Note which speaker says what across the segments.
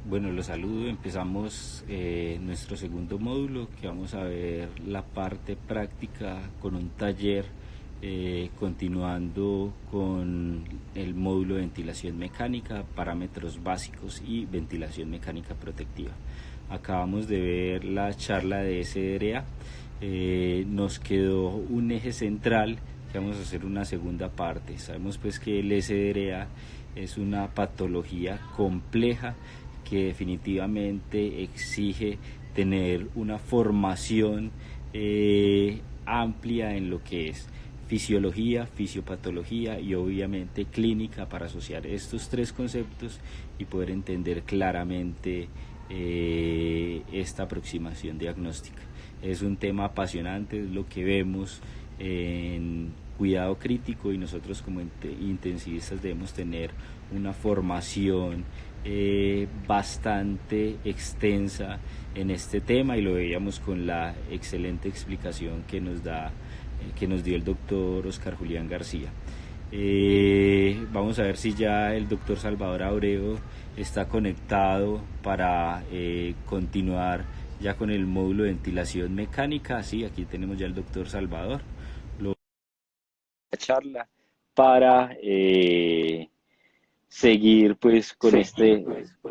Speaker 1: Bueno, los saludo. Empezamos nuestro segundo módulo, que vamos a ver la parte práctica con un taller, continuando con el módulo de ventilación mecánica, parámetros básicos y ventilación mecánica protectiva. Acabamos de ver la charla de SDRA. Nos quedó un eje central que vamos a hacer una segunda parte. Sabemos pues que el SDRA es una patología compleja que definitivamente exige tener una formación amplia en lo que es fisiología, fisiopatología y obviamente clínica para asociar estos tres conceptos y poder entender claramente esta aproximación diagnóstica. Es un tema apasionante, es lo que vemos en cuidado crítico y nosotros como intensivistas debemos tener una formación bastante extensa en este tema y lo veíamos con la excelente explicación que nos dio el doctor Oscar Julián García. Vamos a ver si ya el doctor Salvador Abreu está conectado para continuar ya con el módulo de ventilación mecánica. Sí, aquí tenemos ya el doctor Salvador. La charla para seguir pues con esta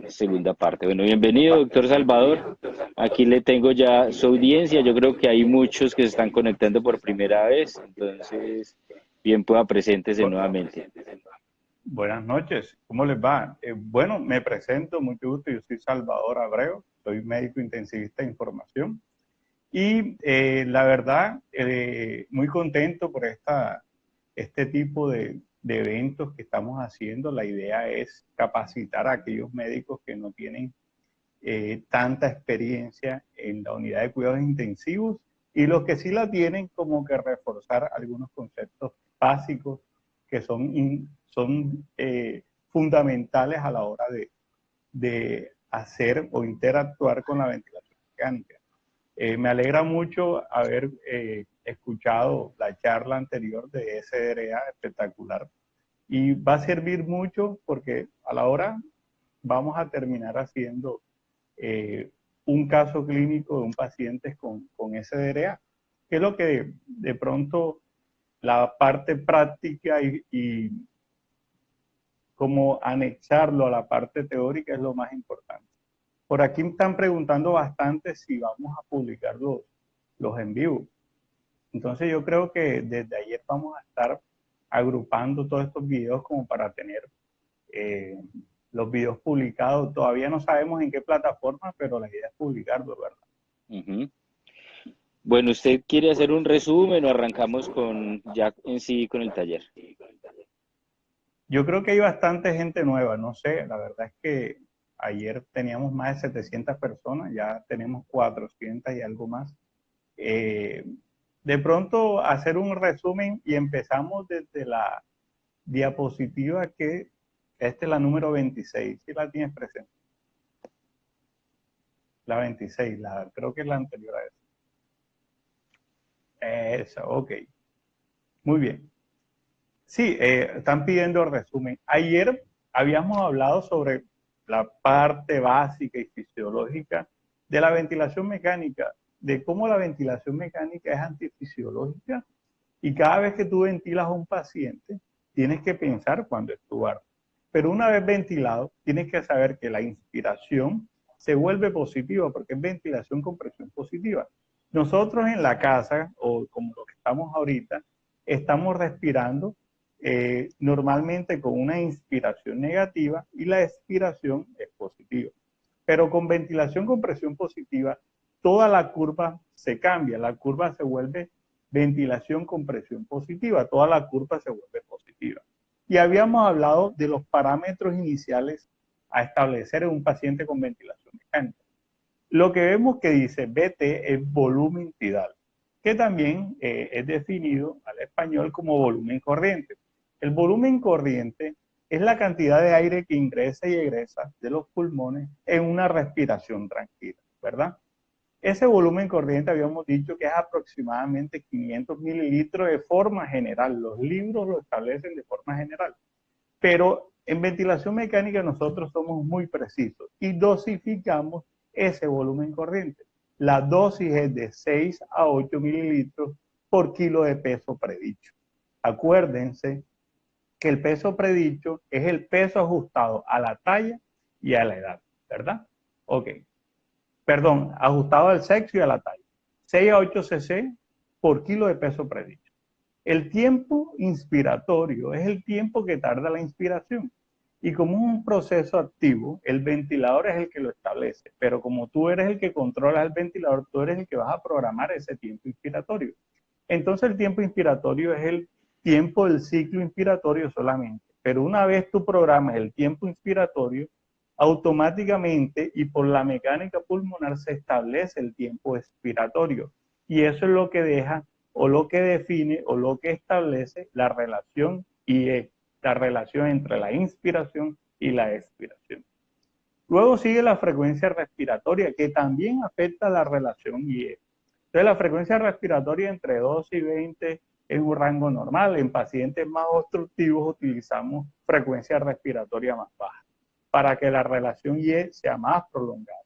Speaker 1: segunda parte. Bueno, bienvenido, doctor Salvador. Aquí le tengo ya su audiencia. Yo creo que hay muchos que se están conectando por primera vez, entonces bien pueda preséntese nuevamente.
Speaker 2: Buenas noches, ¿cómo les va? Bueno, me presento, mucho gusto, yo soy Salvador Abreu, soy médico intensivista de información y la verdad, muy contento por este tipo de eventos que estamos haciendo. La idea es capacitar a aquellos médicos que no tienen tanta experiencia en la unidad de cuidados intensivos y los que sí la tienen, como que reforzar algunos conceptos básicos que son fundamentales a la hora de hacer o interactuar con la ventilación mecánica. Me alegra mucho haber escuchado la charla anterior de SDRA, espectacular, y va a servir mucho porque a la hora vamos a terminar haciendo un caso clínico de un paciente con SDRA, que es lo que de pronto la parte práctica y como anexarlo a la parte teórica es lo más importante. Por aquí me están preguntando bastante si vamos a publicar los en vivo. Entonces yo creo que desde ayer vamos a estar agrupando todos estos videos como para tener eh, los videos publicados. Todavía no sabemos en qué plataforma, pero la idea es publicarlo, ¿verdad?
Speaker 1: Uh-huh. Bueno, ¿usted quiere hacer un resumen o arrancamos con ya en sí con el taller?
Speaker 2: Yo creo que hay bastante gente nueva, no sé, la verdad es que ayer teníamos más de 700 personas, ya tenemos 400 y algo más. Eh, de pronto hacer un resumen y empezamos desde la diapositiva que esta es la número 26, si la tienes presente. La 26, creo que es la anterior a esa. Esa, ok. Muy bien. Sí, están pidiendo resumen. Ayer habíamos hablado sobre la parte básica y fisiológica de la ventilación mecánica, de cómo la ventilación mecánica es antifisiológica y cada vez que tú ventilas a un paciente, tienes que pensar cuándo extubar. Pero una vez ventilado, tienes que saber que la inspiración se vuelve positiva porque es ventilación con presión positiva. Nosotros en la casa, o como lo que estamos ahorita, estamos respirando normalmente con una inspiración negativa y la expiración es positiva. Pero con ventilación con presión positiva, toda la curva se cambia, la curva se vuelve ventilación con presión positiva, toda la curva se vuelve positiva. Y habíamos hablado de los parámetros iniciales a establecer en un paciente con ventilación mecánica. Lo que vemos que dice BT es volumen tidal, que también es definido al español como volumen corriente. El volumen corriente es la cantidad de aire que ingresa y egresa de los pulmones en una respiración tranquila, ¿verdad? Ese volumen corriente habíamos dicho que es aproximadamente 500 mililitros de forma general. Los libros lo establecen de forma general. Pero En ventilación mecánica nosotros somos muy precisos y dosificamos ese volumen corriente. La dosis es de 6 a 8 mililitros por kilo de peso predicho. Acuérdense que el peso predicho es el peso ajustado a la talla y a la edad, ¿verdad? Ok. Perdón, ajustado al sexo y a la talla. 6 a 8 cc por kilo de peso predicho. El tiempo inspiratorio es el tiempo que tarda la inspiración. Y como es un proceso activo, el ventilador es el que lo establece. Pero como tú eres el que controla el ventilador, tú eres el que vas a programar ese tiempo inspiratorio. Entonces el tiempo inspiratorio es el tiempo del ciclo inspiratorio solamente. Pero una vez tú programas el tiempo inspiratorio, automáticamente y por la mecánica pulmonar se establece el tiempo expiratorio. Y eso es lo que deja o lo que define o lo que establece la relación IE, la relación entre la inspiración y la expiración. Luego sigue la frecuencia respiratoria, que también afecta la relación IE. Entonces, la frecuencia respiratoria entre 12 y 20 es un rango normal. En pacientes más obstructivos utilizamos frecuencia respiratoria más baja para que la relación IE sea más prolongada.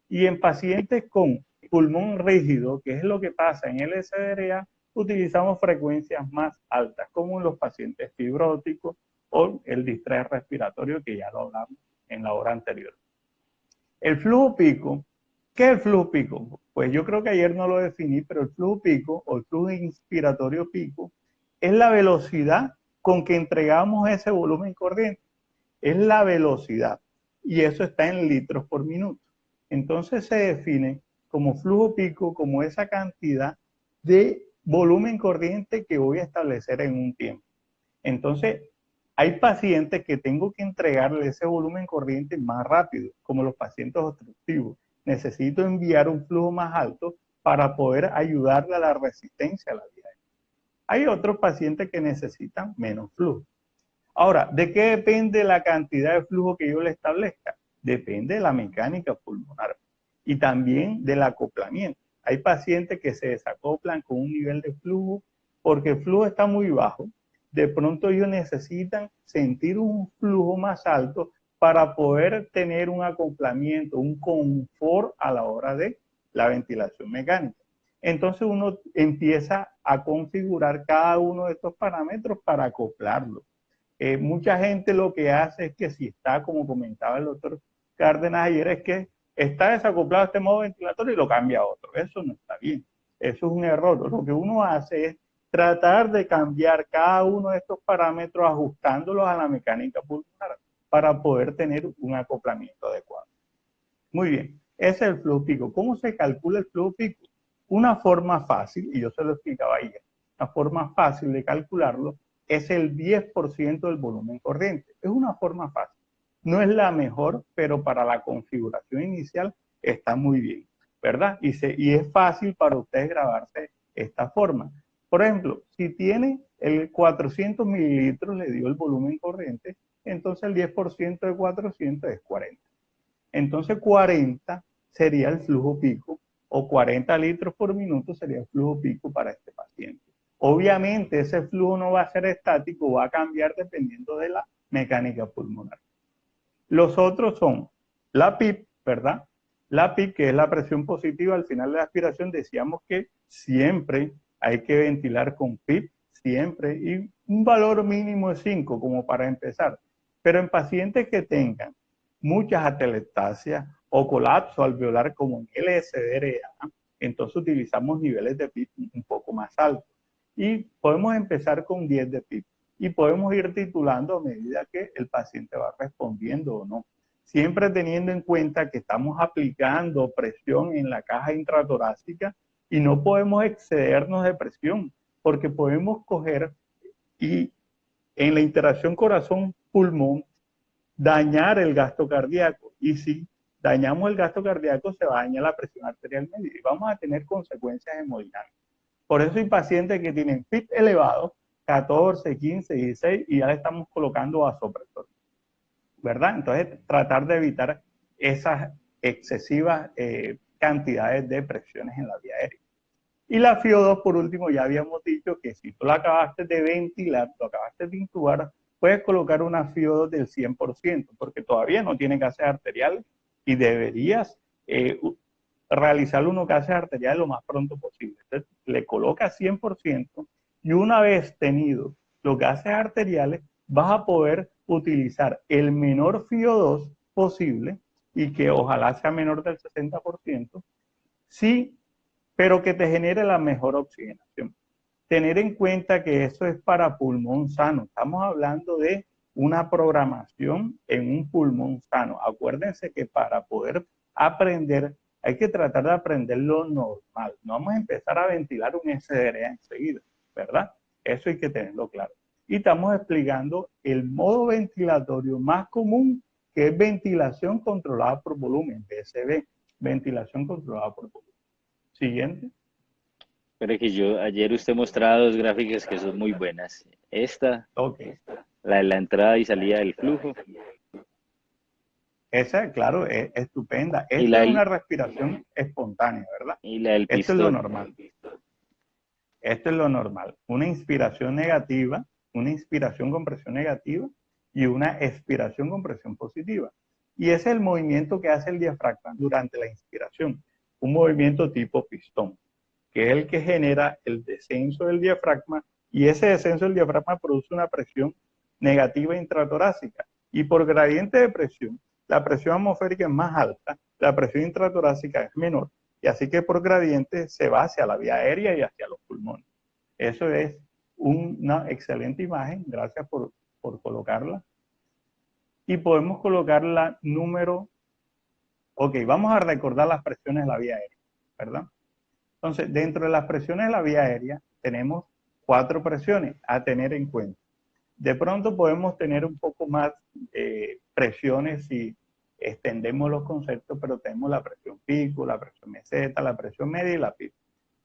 Speaker 2: Y en pacientes con pulmón rígido, que es lo que pasa en el SDRA, utilizamos frecuencias más altas, como en los pacientes fibróticos o el distrés respiratorio, que ya lo hablamos en la hora anterior. El flujo pico, ¿qué es el flujo pico? Pues yo creo que ayer no lo definí, pero el flujo pico o el flujo inspiratorio pico es la velocidad con que entregamos ese volumen corriente. Es la velocidad y eso está en litros por minuto. Entonces se define como flujo pico como esa cantidad de volumen corriente que voy a establecer en un tiempo. Entonces, hay pacientes que tengo que entregarle ese volumen corriente más rápido, como los pacientes obstructivos. Necesito enviar un flujo más alto para poder ayudarle a la resistencia a la vía aérea. Hay otros pacientes que necesitan menos flujo. Ahora, ¿de qué depende la cantidad de flujo que yo le establezca? Depende de la mecánica pulmonar y también del acoplamiento. Hay pacientes que se desacoplan con un nivel de flujo porque el flujo está muy bajo. De pronto ellos necesitan sentir un flujo más alto para poder tener un acoplamiento, un confort a la hora de la ventilación mecánica. Entonces uno empieza a configurar cada uno de estos parámetros para acoplarlo. Mucha gente lo que hace es que si está, como comentaba el doctor Cárdenas ayer, es que está desacoplado este modo ventilatorio y lo cambia a otro. Eso no está bien. Eso es un error. Lo que uno hace es tratar de cambiar cada uno de estos parámetros ajustándolos a la mecánica pulmonar para poder tener un acoplamiento adecuado. Muy bien, ese es el flujo pico. ¿Cómo se calcula el flujo pico? Una forma fácil, y yo se lo explicaba ayer, una forma fácil de calcularlo es el 10% del volumen corriente. Es una forma fácil. No es la mejor, pero para la configuración inicial está muy bien, ¿verdad? Y es fácil para ustedes grabarse esta forma. Por ejemplo, si tiene el 400 mililitros, le dio el volumen corriente, entonces el 10% de 400 es 40. Entonces 40 sería el flujo pico o 40 litros por minuto sería el flujo pico para este paciente. Obviamente ese flujo no va a ser estático, va a cambiar dependiendo de la mecánica pulmonar. Los otros son la PIP, ¿verdad? La PIP, que es la presión positiva al final de la aspiración, decíamos que siempre hay que ventilar con PIP, siempre, y un valor mínimo de 5 como para empezar. Pero en pacientes que tengan muchas atelectasias o colapso alveolar como en el SDRA, entonces utilizamos niveles de PIP un poco más altos. Y podemos empezar con 10 de PIP y podemos ir titulando a medida que el paciente va respondiendo o no. Siempre teniendo en cuenta que estamos aplicando presión en la caja intratorácica y no podemos excedernos de presión, porque podemos coger y en la interacción corazón-pulmón dañar el gasto cardíaco. Y si dañamos el gasto cardíaco, se va a dañar la presión arterial media y vamos a tener consecuencias hemodinámicas. Por eso hay pacientes que tienen PIB elevado, 14, 15, 16, y ya le estamos colocando vasopresor, ¿verdad? Entonces, tratar de evitar esas excesivas cantidades de presiones en la vía aérea. Y la FIO2, por último, ya habíamos dicho que si tú la acabaste de ventilar, tú acabaste de intubar, puedes colocar una FIO2 del 100%, porque todavía no tiene gases arteriales y deberías realizar unos gases arteriales lo más pronto posible. Entonces, le colocas 100% y una vez tenido los gases arteriales, vas a poder utilizar el menor FIO2 posible y que ojalá sea menor del 60%, sí, pero que te genere la mejor oxigenación. Tener en cuenta que eso es para pulmón sano. Estamos hablando de una programación en un pulmón sano. Acuérdense que para poder aprender hay que tratar de aprender lo normal. No vamos a empezar a ventilar un SDRA enseguida, ¿verdad? Eso hay que tenerlo claro. Y estamos explicando el modo ventilatorio más común, que es ventilación controlada por volumen, VSV, ventilación controlada por volumen. Siguiente.
Speaker 1: Pero que ayer usted mostraba dos gráficas que son muy buenas. Esta,
Speaker 2: Okay.
Speaker 1: la de la entrada y salida del flujo.
Speaker 2: Esa, claro, es estupenda.
Speaker 1: Y
Speaker 2: Esto es una respiración espontánea, ¿verdad?
Speaker 1: y la del
Speaker 2: Esto es lo
Speaker 1: pistón.
Speaker 2: normal. Esto es lo normal. Una inspiración negativa, una inspiración con presión negativa y una expiración con presión positiva. Y ese es el movimiento que hace el diafragma durante la inspiración. Un movimiento tipo pistón, que es el que genera el descenso del diafragma, y ese descenso del diafragma produce una presión negativa intratorácica. Y por gradiente de presión, la presión atmosférica es más alta, la presión intratorácica es menor, y así que por gradiente se va hacia la vía aérea y hacia los pulmones. Eso es una excelente imagen, gracias por colocarla. Y podemos colocar la número, ok, vamos a recordar las presiones de la vía aérea, ¿verdad? Entonces, dentro de las presiones de la vía aérea tenemos 4 presiones a tener en cuenta. De pronto podemos tener un poco más presiones si extendemos los conceptos, pero tenemos la presión pico, la presión meseta, la presión media y la PIP.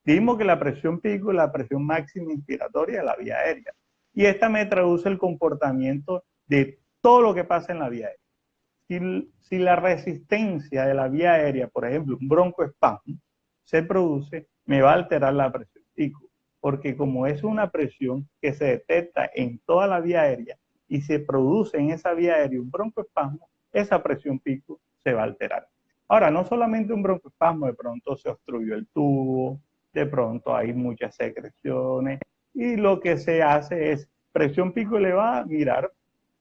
Speaker 2: Dijimos que la presión pico es la presión máxima inspiratoria de la vía aérea. Y esta me traduce el comportamiento de todo lo que pasa en la vía aérea. Si la resistencia de la vía aérea, por ejemplo, un broncoespasmo, se produce, me va a alterar la presión pico, porque como es una presión que se detecta en toda la vía aérea y se produce en esa vía aérea un broncoespasmo, esa presión pico se va a alterar. Ahora, no solamente un broncoespasmo, de pronto se obstruyó el tubo, de pronto hay muchas secreciones, y lo que se hace es presión pico elevada, mirar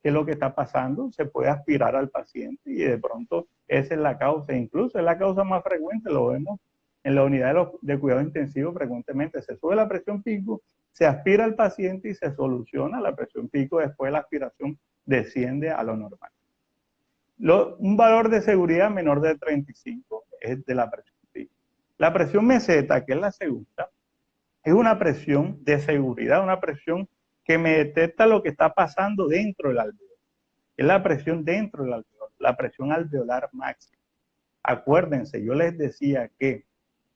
Speaker 2: qué es lo que está pasando, se puede aspirar al paciente y de pronto esa es la causa, incluso es la causa más frecuente, lo vemos en la unidad de cuidado intensivo frecuentemente, se sube la presión pico, se aspira al paciente y se soluciona la presión pico, después la aspiración desciende a lo normal. Un valor de seguridad menor de 35 es de la presión pico. La presión meseta, que es la segunda, es una presión de seguridad, una presión que me detecta lo que está pasando dentro del alveolo. Es la presión dentro del alveolo, la presión alveolar máxima. Acuérdense, yo les decía que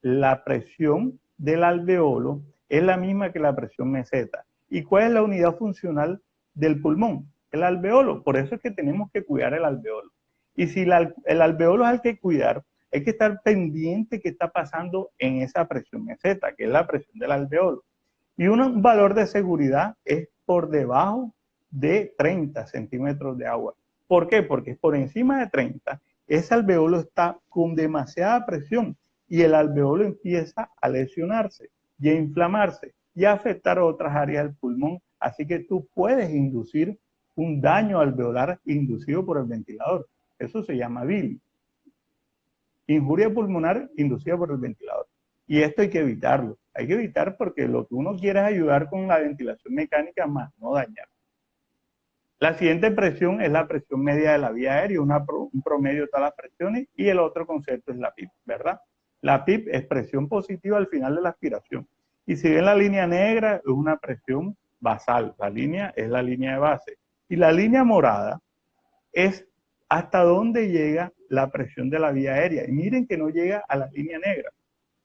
Speaker 2: la presión del alveolo es la misma que la presión meseta. ¿Y cuál es la unidad funcional del pulmón? El alveolo. Por eso es que tenemos que cuidar el alveolo. Y si el alveolo es el que cuidar, hay que estar pendiente qué está pasando en esa presión meseta, que es la presión del alveolo. Y un valor de seguridad es por debajo de 30 centímetros de agua. ¿Por qué? Porque por encima de 30, ese alveolo está con demasiada presión y el alveolo empieza a lesionarse y a inflamarse y a afectar otras áreas del pulmón. Así que tú puedes inducir un daño alveolar inducido por el ventilador. Eso se llama VIL. Injuria pulmonar inducida por el ventilador. Y esto hay que evitarlo. Hay que evitar porque lo que uno quiere es ayudar con la ventilación mecánica más no dañar. La siguiente presión es la presión media de la vía aérea, un promedio de todas las presiones, y el otro concepto es la PIP, ¿verdad? La PIP es presión positiva al final de la aspiración. Y si ven la línea negra, es una presión basal. La línea es la línea de base. Y la línea morada es hasta dónde llega la presión de la vía aérea. Y miren que no llega a la línea negra.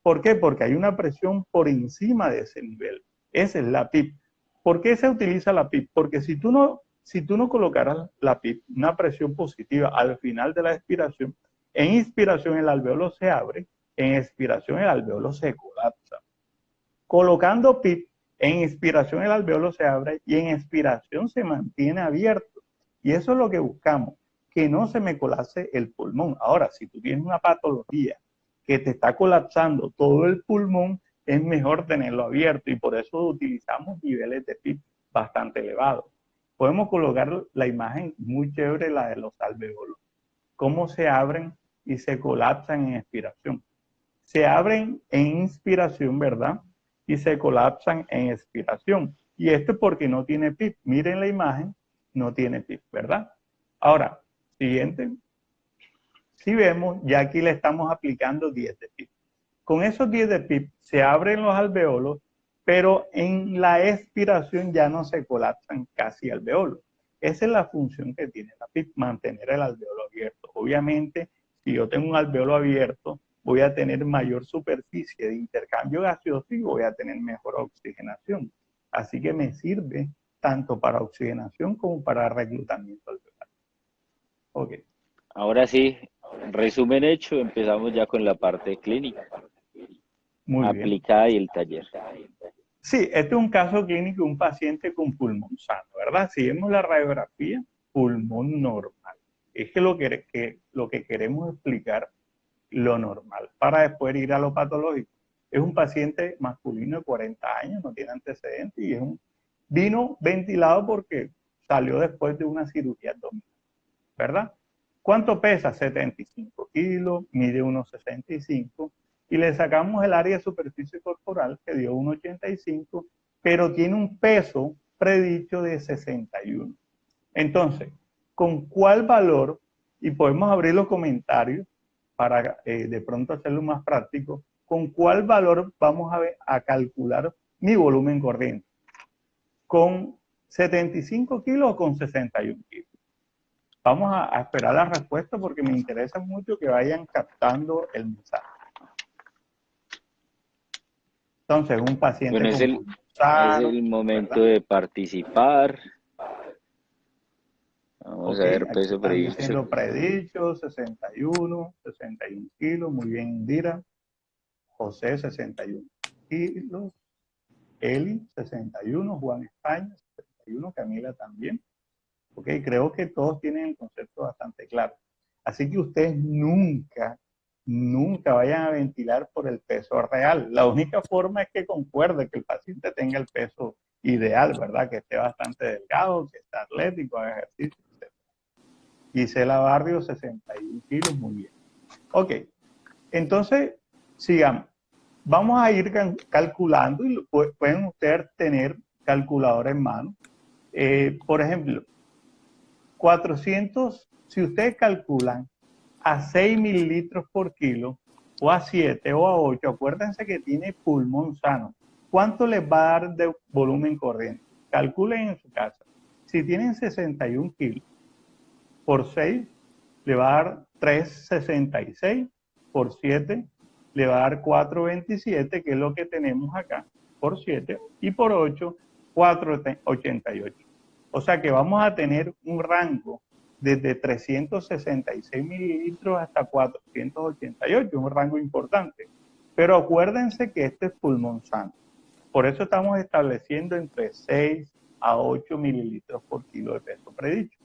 Speaker 2: ¿Por qué? Porque hay una presión por encima de ese nivel. Esa es la PIP. ¿Por qué se utiliza la PIP? Porque si tú no colocaras la PIP, una presión positiva al final de la expiración, en inspiración el alveolo se abre, en expiración el alveolo se colapsa. Colocando PIP En inspiración el alveolo se abre y en expiración se mantiene abierto. Y eso es lo que buscamos, que no se me colapse el pulmón. Ahora, si tú tienes una patología que te está colapsando todo el pulmón, es mejor tenerlo abierto y por eso utilizamos niveles de PIB bastante elevados. Podemos colocar la imagen muy chévere, la de los alveolos, cómo se abren y se colapsan en expiración. Se abren en inspiración, ¿verdad? Y se colapsan en expiración. Y esto es porque no tiene PIB. Miren la imagen, no tiene PIB, ¿verdad? Ahora, siguiente. Si vemos, ya aquí le estamos aplicando 10 de PIB. Con esos 10 de PIB se abren los alveolos, pero en la expiración ya no se colapsan casi alveolos. Esa es la función que tiene la PIB, mantener el alveolo abierto. Obviamente, si yo tengo un alveolo abierto, voy a tener mayor superficie de intercambio gaseoso y voy a tener mejor oxigenación. Así que me sirve tanto para oxigenación como para reclutamiento alveolar. Ok.
Speaker 1: Ahora sí, resumen hecho, empezamos ya con la parte clínica,
Speaker 2: Muy bien.
Speaker 1: aplicada y el taller.
Speaker 2: Sí, este es un caso clínico de un paciente con pulmón sano, ¿verdad? Si vemos la radiografía, pulmón normal. Es que lo que queremos explicar, lo normal, para después ir a lo patológico. Es un paciente masculino de 40 años, no tiene antecedentes y vino ventilado porque salió después de una cirugía abdominal, ¿verdad? ¿Cuánto pesa? 75 kilos, mide 1,65 y le sacamos el área de superficie corporal que dio 1,85, pero tiene un peso predicho de 61. Entonces, ¿con cuál valor? Y podemos abrir los comentarios para de pronto hacerlo más práctico. ¿Con cuál valor vamos a calcular mi volumen corriente? ¿Con 75 kilos o con 61 kilos? Vamos a esperar la respuesta porque me interesa mucho que vayan captando el mensaje. Entonces, un paciente
Speaker 1: Bueno,
Speaker 2: con pulmón sano,
Speaker 1: es el momento,
Speaker 2: ¿verdad?
Speaker 1: de participar. Vamos
Speaker 2: Ok,
Speaker 1: a ver,
Speaker 2: aquí
Speaker 1: peso
Speaker 2: están
Speaker 1: predicho.
Speaker 2: diciendo predicho, 61 kilos, muy bien, Indira. José, 61 kilos. Eli, 61, Juan España, 61, Camila también. Ok, creo que todos tienen el concepto bastante claro. Así que ustedes nunca vayan a ventilar por el peso real. La única forma es que concuerde que el paciente tenga el peso ideal, ¿verdad? Que esté bastante delgado, que esté atlético, haga ejercicio, etc. Gisela Barrio, 61 kilos, muy bien. Ok, entonces, sigamos. Vamos a ir calculando y pueden ustedes tener calculadora en mano. Por ejemplo, 400, si ustedes calculan a 6 mililitros por kilo, o a 7 o a 8, acuérdense que tiene pulmón sano. ¿Cuánto les va a dar de volumen corriente? Calculen en su casa. Si tienen 61 kilos por 6, le va a dar 3,66, por 7 le va a dar 4,27, que es lo que tenemos acá, por 7, y por 8, 4,88. O sea que vamos a tener un rango desde 366 mililitros hasta 488, un rango importante. Pero acuérdense que este es pulmón sano. Por eso estamos estableciendo entre 6 a 8 mililitros por kilo de peso predicho.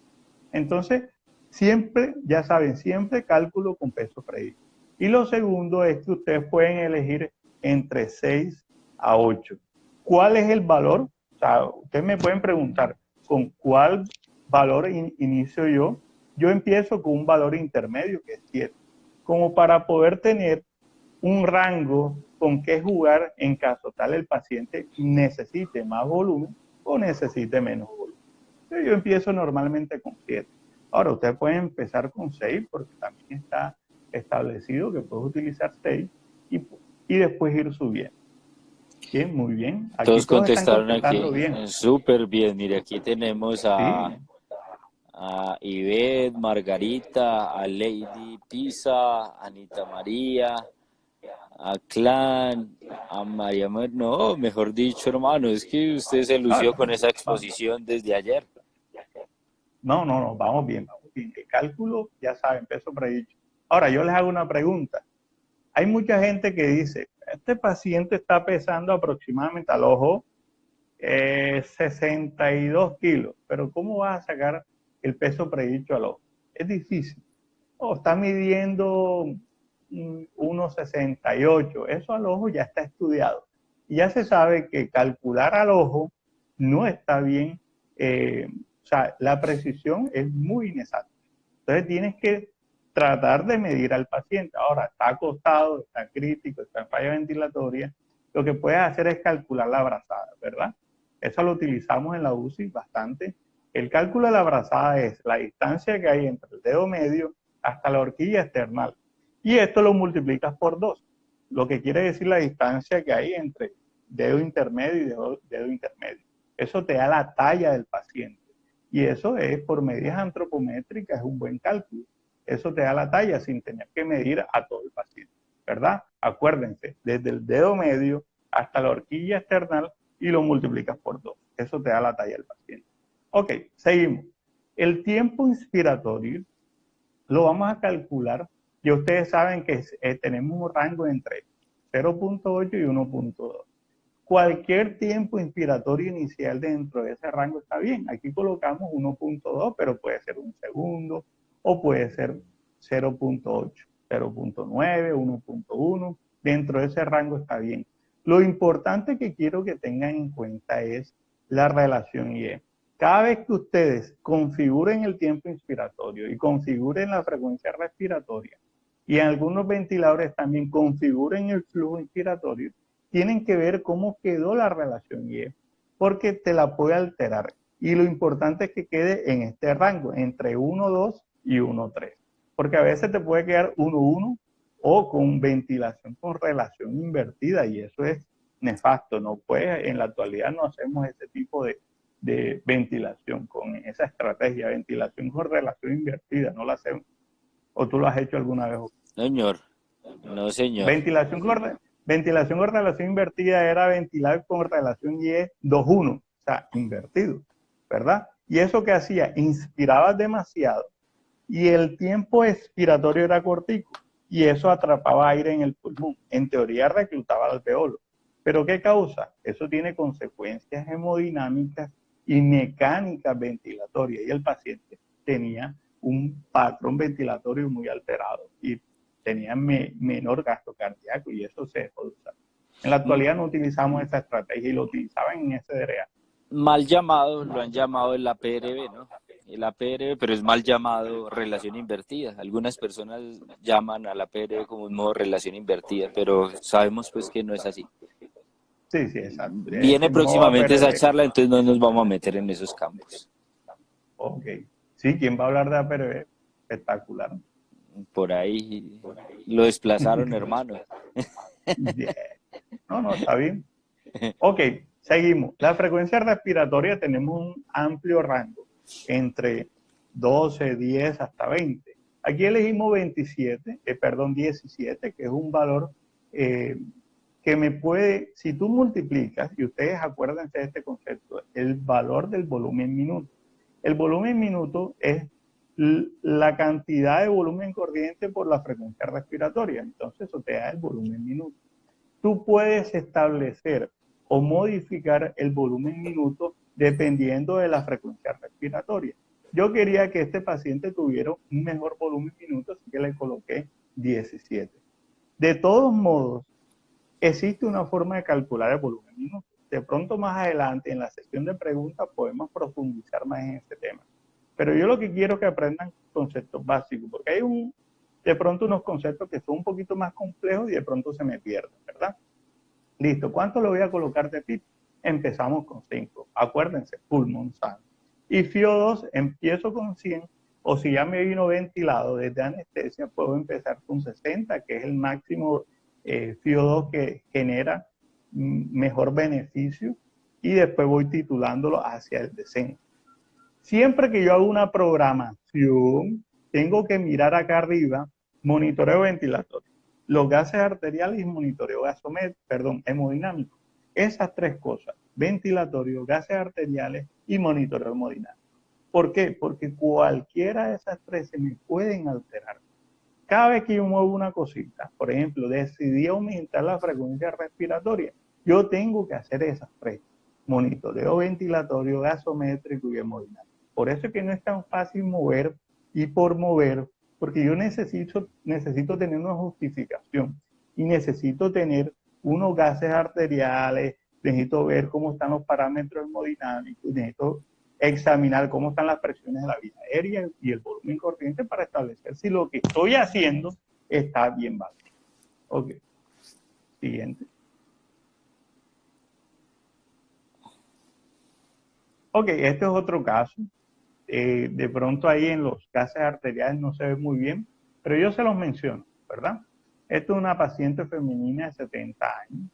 Speaker 2: Entonces, siempre, ya saben, siempre cálculo con peso predicho. Y lo segundo es que ustedes pueden elegir entre 6 a 8. ¿Cuál es el valor? O sea, ustedes me pueden preguntar, ¿con cuál valor inicio yo? Yo empiezo con un valor intermedio, que es 7, como para poder tener un rango con qué jugar en caso tal el paciente necesite más volumen o necesite menos volumen. Entonces, yo empiezo normalmente con 7. Ahora, ustedes pueden empezar con 6 porque también está establecido que puedes utilizar 6 y después ir subiendo. Bien, muy bien. Aquí
Speaker 1: Todos
Speaker 2: todos están
Speaker 1: contestaron aquí.
Speaker 2: contestando bien.
Speaker 1: Súper bien. Mire, aquí tenemos
Speaker 2: Sí.
Speaker 1: a Ivette, Margarita, a Lady Pisa, Anita María, a Clan, a María. No, mejor dicho, hermano, es que usted se lució con esa exposición desde ayer.
Speaker 2: No, vamos bien, vamos bien. El cálculo, ya saben, peso predicho. Ahora, yo les hago una pregunta. Hay mucha gente que dice, este paciente está pesando aproximadamente al ojo, 62 kilos, pero ¿cómo vas a sacar el peso predicho al ojo? Es difícil. O está midiendo 1,68, eso al ojo ya está estudiado. Y ya se sabe que calcular al ojo no está bien, o sea, la precisión es muy inexacta. Entonces tienes que tratar de medir al paciente. Ahora, está acostado, está crítico, está en falla ventilatoria, lo que puedes hacer es calcular la brazada, ¿verdad? Eso lo utilizamos en la UCI bastante. El cálculo de la brazada es la distancia que hay entre el dedo medio hasta la horquilla external. Y esto lo multiplicas por 2, lo que quiere decir la distancia que hay entre dedo intermedio y dedo intermedio. Eso te da la talla del paciente. Y eso es por medidas antropométricas, es un buen cálculo. Eso te da la talla sin tener que medir a todo el paciente, ¿verdad? Acuérdense, desde el dedo medio hasta la horquilla external y lo multiplicas por 2. Eso te da la talla del paciente. Ok, seguimos. El tiempo inspiratorio lo vamos a calcular. Ya ustedes saben que tenemos un rango entre 0.8 y 1.2. Cualquier tiempo inspiratorio inicial dentro de ese rango está bien. Aquí colocamos 1.2, pero puede ser un segundo o puede ser 0.8, 0.9, 1.1. Dentro de ese rango está bien. Lo importante que quiero que tengan en cuenta es la relación IE. Cada vez que ustedes configuren el tiempo inspiratorio y configuren la frecuencia respiratoria, y en algunos ventiladores también configuren el flujo inspiratorio, tienen que ver cómo quedó la relación IE, porque te la puede alterar. Y lo importante es que quede en este rango, entre 1,2 y 1,3. Porque a veces te puede quedar 1,1 o con ventilación con relación invertida, y eso es nefasto. No puede, en la actualidad no hacemos ese tipo de ventilación con esa estrategia, ventilación con relación invertida, no la hacemos. ¿O tú lo has hecho alguna vez?
Speaker 1: Señor, no señor.
Speaker 2: Ventilación con relación invertida era ventilar con relación IE 2,1, o sea, invertido, ¿verdad? Y eso que hacía, inspirabas demasiado y el tiempo expiratorio era cortico y eso atrapaba aire en el pulmón. En teoría reclutaba alveolo. ¿Pero qué causa? Eso tiene consecuencias hemodinámicas y mecánicas ventilatorias y el paciente tenía un patrón ventilatorio muy alterado y tenía menor gasto cardíaco y eso se dejó de usar. En la actualidad no utilizamos esa estrategia y lo utilizaban en SDRA.
Speaker 1: Mal llamado, lo han llamado el APRB, ¿no? El APRB, pero es mal llamado relación invertida. Algunas personas llaman al APRB como un modo relación invertida, pero sabemos pues que no es así.
Speaker 2: Sí, sí, exacto.
Speaker 1: Viene próximamente esa charla, entonces no nos vamos a meter en esos campos.
Speaker 2: Ok. Sí, ¿quién va a hablar de APRB? Espectacular.
Speaker 1: Por ahí lo desplazaron, hermano.
Speaker 2: Yeah. No, está bien. Ok, seguimos. La frecuencia respiratoria tenemos un amplio rango, entre 12, 10 hasta 20. Aquí elegimos 17, que es un valor que me puede, si tú multiplicas, y ustedes acuérdense de este concepto, el valor del volumen minuto. El volumen minuto es la cantidad de volumen corriente por la frecuencia respiratoria. Entonces eso te da el volumen minuto. Tú puedes establecer o modificar el volumen minuto dependiendo de la frecuencia respiratoria. Yo quería que este paciente tuviera un mejor volumen minuto, así que le coloqué 17. De todos modos, existe una forma de calcular el volumen minuto. De pronto más adelante en la sesión de preguntas podemos profundizar más en este tema. Pero yo lo que quiero es que aprendan conceptos básicos, porque hay de pronto unos conceptos que son un poquito más complejos y de pronto se me pierden, ¿verdad? Listo, ¿cuánto le voy a colocar de PIB? Empezamos con 5. Acuérdense, pulmón sano. Y FIO2 empiezo con 100, o si ya me vino ventilado desde anestesia, puedo empezar con 60, que es el máximo FIO2 que genera mejor beneficio, y después voy titulándolo hacia el descenso. Siempre que yo hago una programación, tengo que mirar acá arriba, monitoreo ventilatorio, los gases arteriales y monitoreo hemodinámico. Esas tres cosas, ventilatorio, gases arteriales y monitoreo hemodinámico. ¿Por qué? Porque cualquiera de esas tres se me pueden alterar. Cada vez que yo muevo una cosita, por ejemplo, decidí aumentar la frecuencia respiratoria, yo tengo que hacer esas tres. monitoreo ventilatorio, gasométrico y hemodinámico. Por eso es que no es tan fácil mover y por mover, porque yo necesito tener una justificación y necesito tener unos gases arteriales, necesito ver cómo están los parámetros hemodinámicos, necesito examinar cómo están las presiones de la vía aérea y el volumen corriente para establecer si lo que estoy haciendo está bien válido. Ok, siguiente. Ok, este es otro caso. De pronto ahí en los gases arteriales no se ve muy bien, pero yo se los menciono, ¿verdad? Esto es una paciente femenina de 70 años,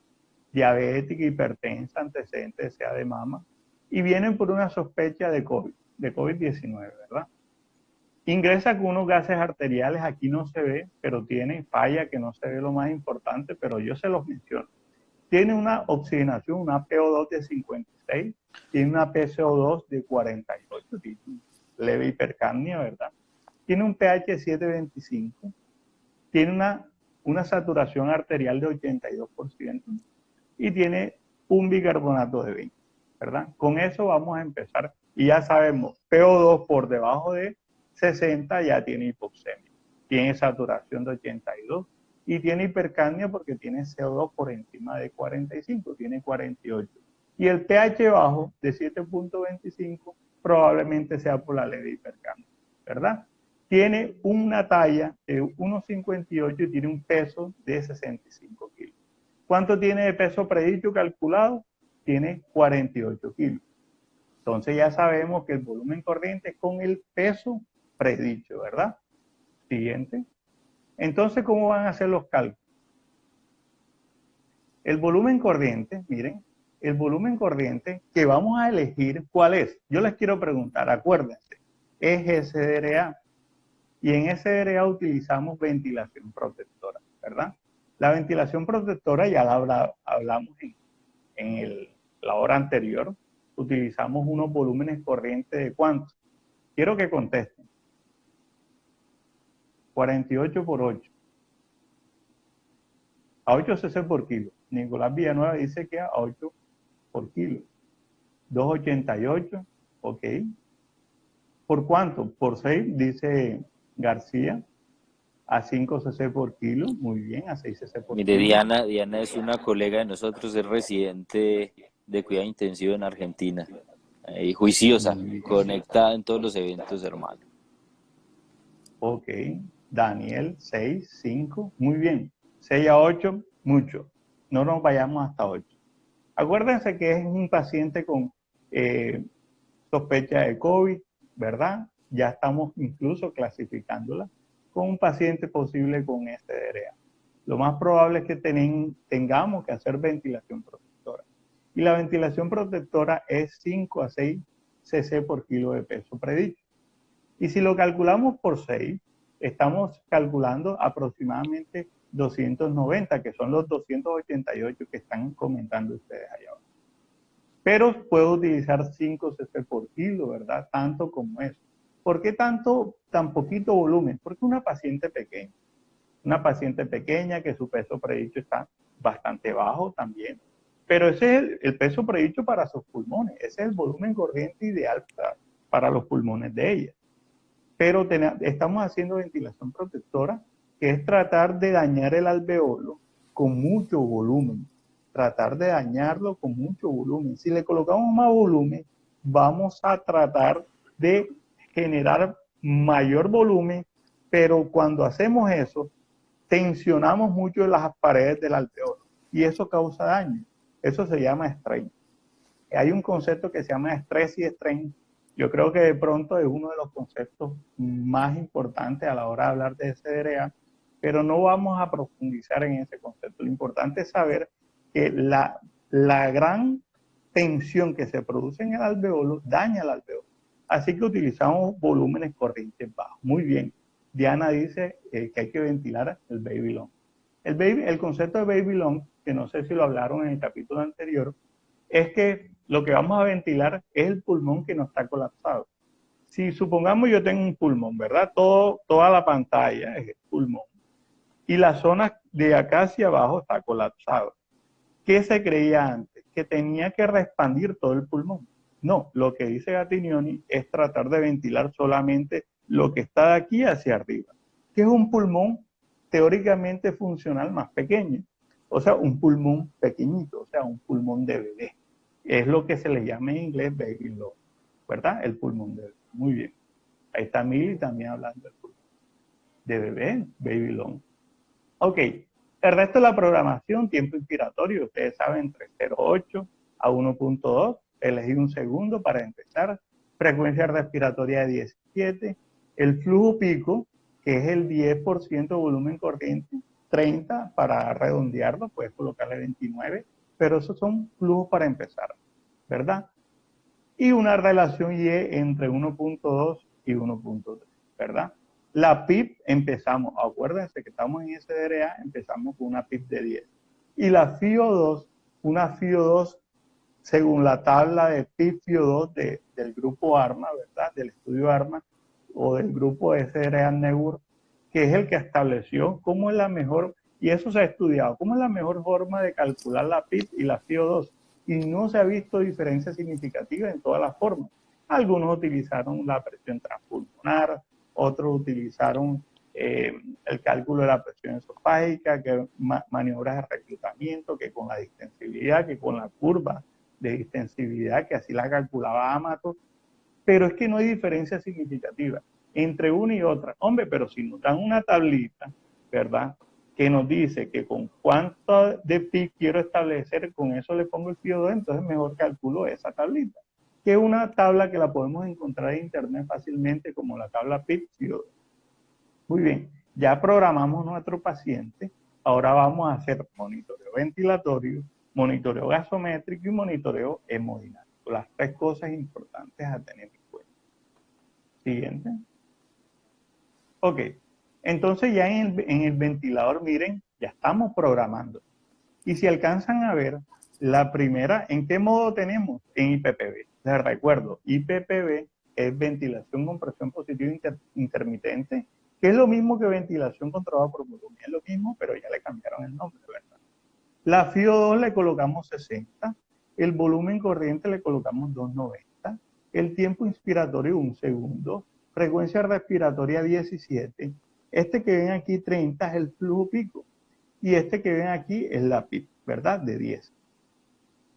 Speaker 2: diabética, hipertensa, antecedentes de SEA de mama, y vienen por una sospecha de COVID-19, ¿verdad? Ingresa con unos gases arteriales, aquí no se ve, pero tiene falla que no se ve lo más importante, pero yo se los menciono. Tiene una oxigenación, una PO2 de 56, tiene una PCO2 de 48, tiene leve hipercapnia, ¿verdad? Tiene un pH 7.25, tiene una saturación arterial de 82% y tiene un bicarbonato de 20, ¿verdad? Con eso vamos a empezar y ya sabemos, PO2 por debajo de 60 ya tiene hipoxemia, tiene saturación de 82 y tiene hipercapnia porque tiene CO2 por encima de 45, tiene 48. Y el pH bajo de 7.25 probablemente sea por la leve hipercapnia, ¿verdad? Tiene una talla de 1,58 y tiene un peso de 65 kilos. ¿Cuánto tiene de peso predicho calculado? Tiene 48 kilos. Entonces ya sabemos que el volumen corriente es con el peso predicho, ¿verdad? Siguiente. Entonces, ¿cómo van a ser los cálculos? El volumen corriente, miren, el volumen corriente que vamos a elegir, ¿cuál es? Yo les quiero preguntar, acuérdense, es SDRA. Y en SDRA utilizamos ventilación protectora, ¿verdad? La ventilación protectora ya la hablamos en la hora anterior. Utilizamos unos volúmenes corrientes de ¿cuánto? Quiero que contesten. 48 por 8. A 8 cc por kilo. Nicolás Villanueva dice que a 8 por kilo. 288, ok. ¿Por cuánto? Por 6, dice García. A 5 cc por kilo, muy bien, a 6 cc por
Speaker 3: Mire,
Speaker 2: kilo.
Speaker 3: Diana es una colega de nosotros, es residente de cuidado intensivo en Argentina. Y juiciosa, conectada en todos los eventos, hermano.
Speaker 2: Ok, Daniel, 6, 5, muy bien. 6 a 8, mucho. No nos vayamos hasta 8. Acuérdense que es un paciente con sospecha de COVID, ¿verdad? Ya estamos incluso clasificándola con un paciente posible con SDRA. Lo más probable es que tengamos que hacer ventilación protectora. Y la ventilación protectora es 5 a 6 cc por kilo de peso predicho. Y si lo calculamos por 6, estamos calculando aproximadamente 290, que son los 288 que están comentando ustedes allá abajo. Pero puedo utilizar 5 cc por kilo, ¿verdad? Tanto como eso. ¿Por qué tan poquito volumen? Porque una paciente pequeña que su peso predicho está bastante bajo también. Pero ese es el peso predicho para sus pulmones, ese es el volumen corriente ideal para los pulmones de ella. Pero estamos haciendo ventilación protectora, que es tratar de dañar el alveolo con mucho volumen. Tratar de dañarlo con mucho volumen. Si le colocamos más volumen, vamos a tratar de generar mayor volumen, pero cuando hacemos eso, tensionamos mucho las paredes del alveolo y eso causa daño. Eso se llama strain. Hay un concepto que se llama estrés y strain. Yo creo que de pronto es uno de los conceptos más importantes a la hora de hablar de SDRA, pero no vamos a profundizar en ese concepto. Lo importante es saber que la gran tensión que se produce en el alveolo daña el alveolo. Así que utilizamos volúmenes corrientes bajos. Muy bien. Diana dice que hay que ventilar el baby lung. El concepto de baby lung, que no sé si lo hablaron en el capítulo anterior, es que lo que vamos a ventilar es el pulmón que no está colapsado. Si supongamos yo tengo un pulmón, ¿verdad? Toda la pantalla es el pulmón. Y la zona de acá hacia abajo está colapsada. ¿Qué se creía antes? que tenía que reexpandir todo el pulmón. No, lo que dice Gattignoni es tratar de ventilar solamente lo que está de aquí hacia arriba, que es un pulmón teóricamente funcional más pequeño, o sea, un pulmón pequeñito, o sea, un pulmón de bebé. Es lo que se le llama en inglés baby lung, ¿verdad? El pulmón de bebé. Muy bien. Ahí está Mili también hablando del pulmón de bebé, baby lung. Ok, el resto de la programación, tiempo inspiratorio, ustedes saben, 308 a 1.2, elegí un segundo para empezar, frecuencia respiratoria de 17, el flujo pico, que es el 10% de volumen corriente, 30 para redondearlo, puedes colocarle 29, pero esos son flujos para empezar, ¿verdad? Y una relación Y entre 1.2 y 1.3, ¿verdad? La PIP empezamos, acuérdense que estamos en SDRA, empezamos con una PIP de 10. Y la FIO2, una FIO2 según la tabla de PIP FIO2 del grupo ARMA, ¿verdad? Del estudio ARMA o del grupo SDRA NEUR, que es el que estableció cómo es la mejor, y eso se ha estudiado, cómo es la mejor forma de calcular la PIP y la FIO2. Y no se ha visto diferencia significativa en todas las formas. Algunos utilizaron la presión transpulmonar, otros utilizaron el cálculo de la presión esofágica, que maniobras de reclutamiento, que con la distensibilidad, que con la curva de distensibilidad, que así la calculaba Amato, pero es que no hay diferencia significativa entre una y otra. Hombre, pero si nos dan una tablita, ¿verdad?, que nos dice que con cuánto de PIC quiero establecer, con eso le pongo el FIO2, entonces mejor calculo esa tablita, que es una tabla que la podemos encontrar en internet fácilmente como la tabla PIC-FIO2. Muy bien, ya programamos nuestro paciente, ahora vamos a hacer monitoreo ventilatorio, monitoreo gasométrico y monitoreo hemodinámico, las tres cosas importantes a tener en cuenta. Siguiente. Ok. Entonces ya en el ventilador, miren, ya estamos programando. Y si alcanzan a ver, la primera, ¿en qué modo tenemos? En IPPV. Les recuerdo, IPPV es ventilación con presión positiva intermitente, que es lo mismo que ventilación controlada por volumen. Es lo mismo, pero ya le cambiaron el nombre, ¿verdad? La FIO2 le colocamos 60, el volumen corriente le colocamos 290, el tiempo inspiratorio 1 segundo, frecuencia respiratoria 17, este que ven aquí 30 es el flujo pico y este que ven aquí es la PIP, ¿verdad? De 10.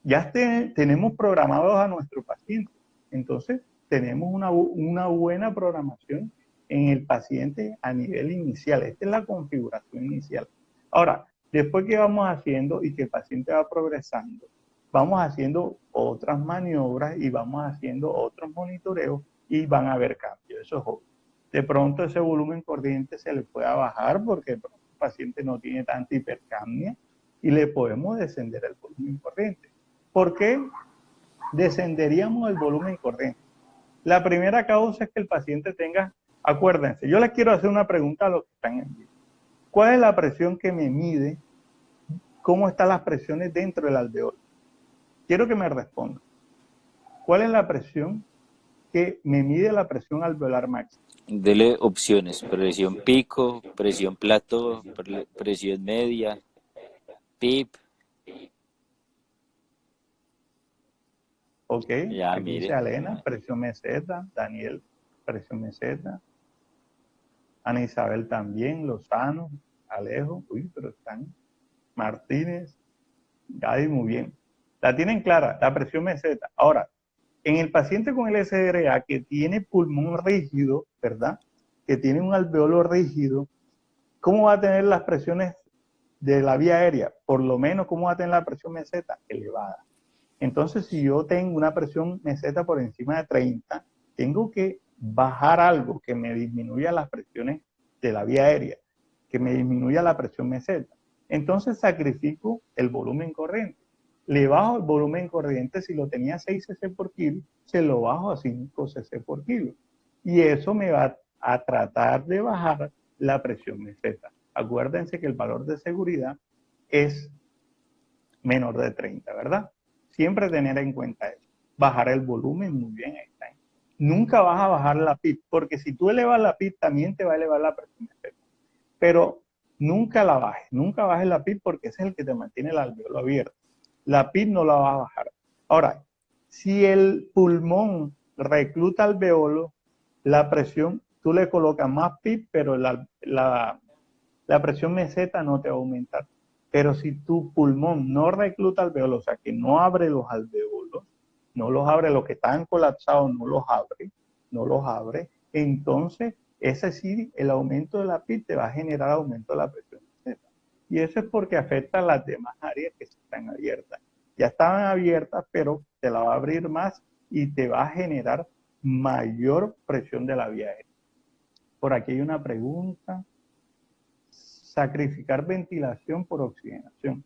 Speaker 2: Ya tenemos programados a nuestro paciente, entonces tenemos una buena programación en el paciente a nivel inicial. Esta es la configuración inicial. Ahora, después que vamos haciendo y que el paciente va progresando, vamos haciendo otras maniobras y vamos haciendo otros monitoreos y van a haber cambios. Eso es obvio. De pronto ese volumen corriente se le pueda bajar porque el paciente no tiene tanta hipercapnia y le podemos descender el volumen corriente. ¿Por qué descenderíamos el volumen corriente? La primera causa es que el paciente tenga, acuérdense, yo les quiero hacer una pregunta a los que están en vivo. ¿Cuál es la presión que me mide? ¿Cómo están las presiones dentro del alveolo? Quiero que me respondan. ¿Cuál es la presión que me mide la presión alveolar máxima?
Speaker 3: Dele opciones: presión pico, presión plató, presión media, PIP.
Speaker 2: Ok,
Speaker 3: Ya,
Speaker 2: aquí dice
Speaker 3: mire.
Speaker 2: Alena, presión meseta, Daniel, presión meseta, Ana Isabel también, Lozano, Alejo, uy, pero están, Martínez, Gadi, muy bien. La tienen clara, la presión meseta. Ahora, en el paciente con el SDRA que tiene pulmón rígido, ¿verdad?, que tiene un alveolo rígido, ¿cómo va a tener las presiones de la vía aérea? Por lo menos, ¿cómo va a tener la presión meseta? Elevada. Entonces, si yo tengo una presión meseta por encima de 30, tengo que bajar algo que me disminuya las presiones de la vía aérea, que me disminuya la presión meseta. Entonces, sacrifico el volumen corriente. Le bajo el volumen corriente, si lo tenía 6 cc por kilo, se lo bajo a 5 cc por kilo. Y eso me va a tratar de bajar la presión meseta. Acuérdense que el valor de seguridad es menor de 30, ¿verdad? Siempre tener en cuenta eso. Bajar el volumen, muy bien, ahí está. Nunca vas a bajar la PIP, porque si tú elevas la PIP, también te va a elevar la presión meseta. Pero nunca la bajes la PIP porque ese es el que te mantiene el alveolo abierto. la PIB no la va a bajar. Ahora, si el pulmón recluta alveolo, la presión, tú le colocas más PIB, pero la presión meseta no te va a aumentar. Pero si tu pulmón no recluta alveolos, o sea, que no abre los alveolos, no los abre, los que están colapsados no los abre, entonces ese sí, el aumento de la PIB te va a generar aumento de la presión meseta. Y eso es porque afecta a las demás áreas que están abiertas. Ya estaban abiertas, pero te la va a abrir más y te va a generar mayor presión de la vía aérea. Por aquí hay una pregunta. Sacrificar ventilación por oxigenación.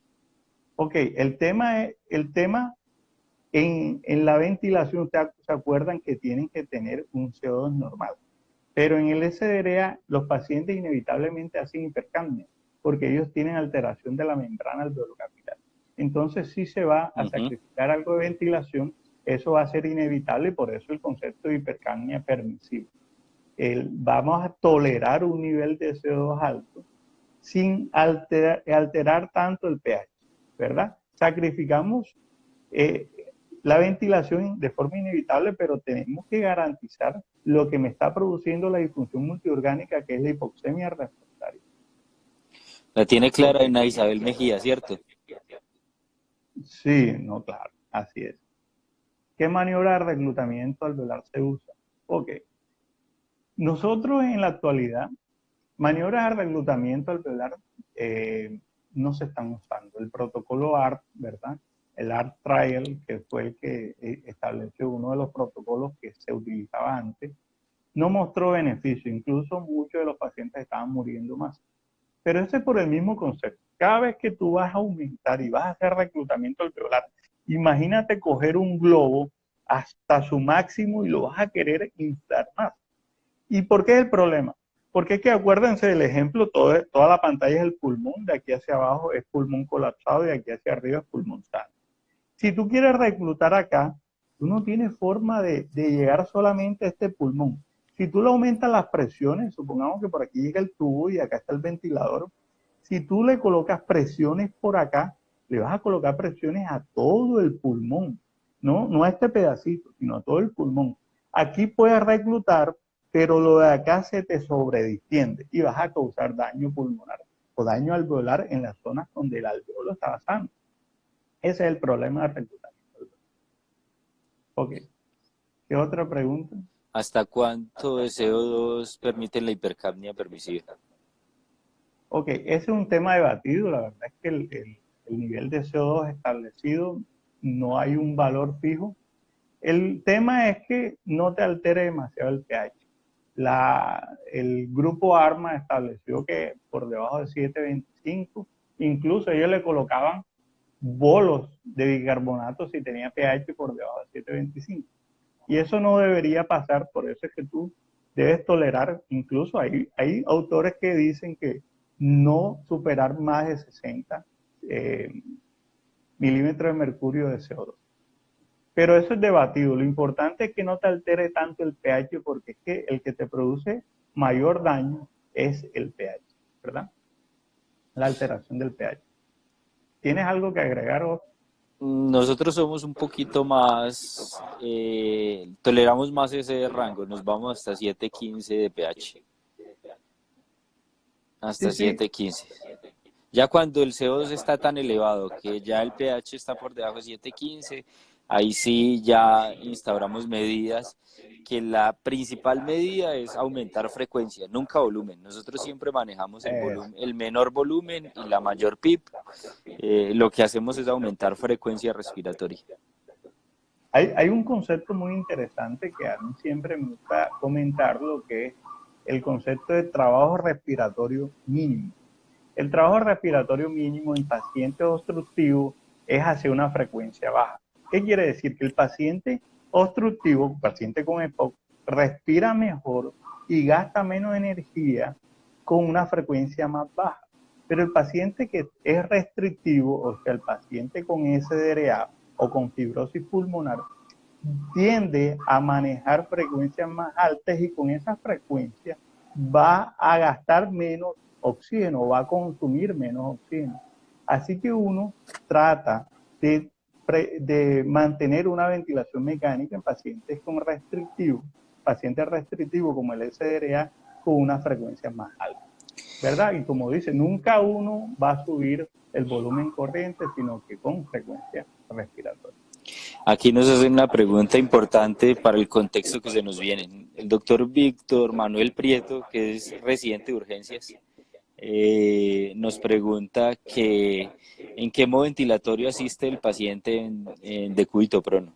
Speaker 2: Ok, el tema en la ventilación, ustedes se acuerdan que tienen que tener un CO2 normal, pero en el SDRA los pacientes inevitablemente hacen hipercapnia, porque ellos tienen alteración de la membrana alveolocapilar. Entonces, si se va a sacrificar algo de ventilación, eso va a ser inevitable y por eso el concepto de hipercapnia permisivo. Vamos a tolerar un nivel de CO2 alto sin alterar tanto el pH, ¿verdad? Sacrificamos la ventilación de forma inevitable, pero tenemos que garantizar lo que me está produciendo la disfunción multiorgánica, que es la hipoxemia refractaria.
Speaker 3: La tiene clara en Isabel Mejía, ¿cierto?
Speaker 2: Sí, no, claro, así es. ¿Qué maniobra de reclutamiento alveolar se usa? Ok. Nosotros en la actualidad, maniobras de reclutamiento alveolar no se están usando. El protocolo ART, ¿verdad? El ART Trial, que fue el que estableció uno de los protocolos que se utilizaba antes, no mostró beneficio. Incluso muchos de los pacientes estaban muriendo más. Pero ese es por el mismo concepto. Cada vez que tú vas a aumentar y vas a hacer reclutamiento alveolar, imagínate coger un globo hasta su máximo y lo vas a querer inflar más. ¿Y por qué es el problema? Porque es que acuérdense del ejemplo, toda la pantalla es el pulmón, de aquí hacia abajo es pulmón colapsado y de aquí hacia arriba es pulmón sano. Si tú quieres reclutar acá, tú no tienes forma de llegar solamente a este pulmón. Si tú le aumentas las presiones, supongamos que por aquí llega el tubo y acá está el ventilador, si tú le colocas presiones por acá, le vas a colocar presiones a todo el pulmón, no a este pedacito, sino a todo el pulmón. Aquí puedes reclutar, pero lo de acá se te sobredistiende y vas a causar daño pulmonar o daño alveolar en las zonas donde el alveolo está sano. Ese es el problema de reclutamiento. Ok. ¿Qué otra pregunta?
Speaker 3: ¿Hasta cuánto de CO2 permite la hipercapnia permisiva?
Speaker 2: Ok, ese es un tema debatido. La verdad es que el nivel de CO2 establecido no hay un valor fijo. El tema es que no te altere demasiado el pH. El grupo ARMA estableció que por debajo de 7.25, incluso ellos le colocaban bolos de bicarbonato si tenía pH por debajo de 7.25. Y eso no debería pasar, por eso es que tú debes tolerar, incluso hay autores que dicen que no superar más de 60 milímetros de mercurio de CO2. Pero eso es debatido. Lo importante es que no te altere tanto el pH, porque es que el que te produce mayor daño es el pH, ¿verdad? La alteración del pH. ¿Tienes algo que agregar, Oscar?
Speaker 3: Nosotros somos un poquito más, toleramos más ese rango, nos vamos hasta 7.15 de pH. Hasta
Speaker 2: Sí.
Speaker 3: 7.15. Ya cuando el CO2 está tan elevado que ya el pH está por debajo de 7.15, ahí sí ya instauramos medidas, que la principal medida es aumentar frecuencia, nunca volumen. Nosotros siempre manejamos el volumen, el menor volumen y la mayor PIB. Lo que hacemos es aumentar frecuencia respiratoria.
Speaker 2: Hay un concepto muy interesante que a mí siempre me gusta comentarlo, que es el concepto de trabajo respiratorio mínimo. El trabajo respiratorio mínimo en pacientes obstructivos es hacia una frecuencia baja. ¿Qué quiere decir? Que el paciente obstructivo, paciente con EPOC, respira mejor y gasta menos energía con una frecuencia más baja. Pero el paciente que es restrictivo, o sea, el paciente con SDRA o con fibrosis pulmonar, tiende a manejar frecuencias más altas y con esa frecuencia va a gastar menos oxígeno, va a consumir menos oxígeno. Así que uno trata de de mantener una ventilación mecánica en pacientes restrictivos como el SDRA con una frecuencia más alta, ¿verdad? Y como dice, nunca uno va a subir el volumen corriente, sino que con frecuencia respiratoria.
Speaker 3: Aquí nos hacen una pregunta importante para el contexto que se nos viene. El doctor Víctor Manuel Prieto, que es residente de urgencias, nos pregunta que en qué modo ventilatorio asiste el paciente en decúbito prono.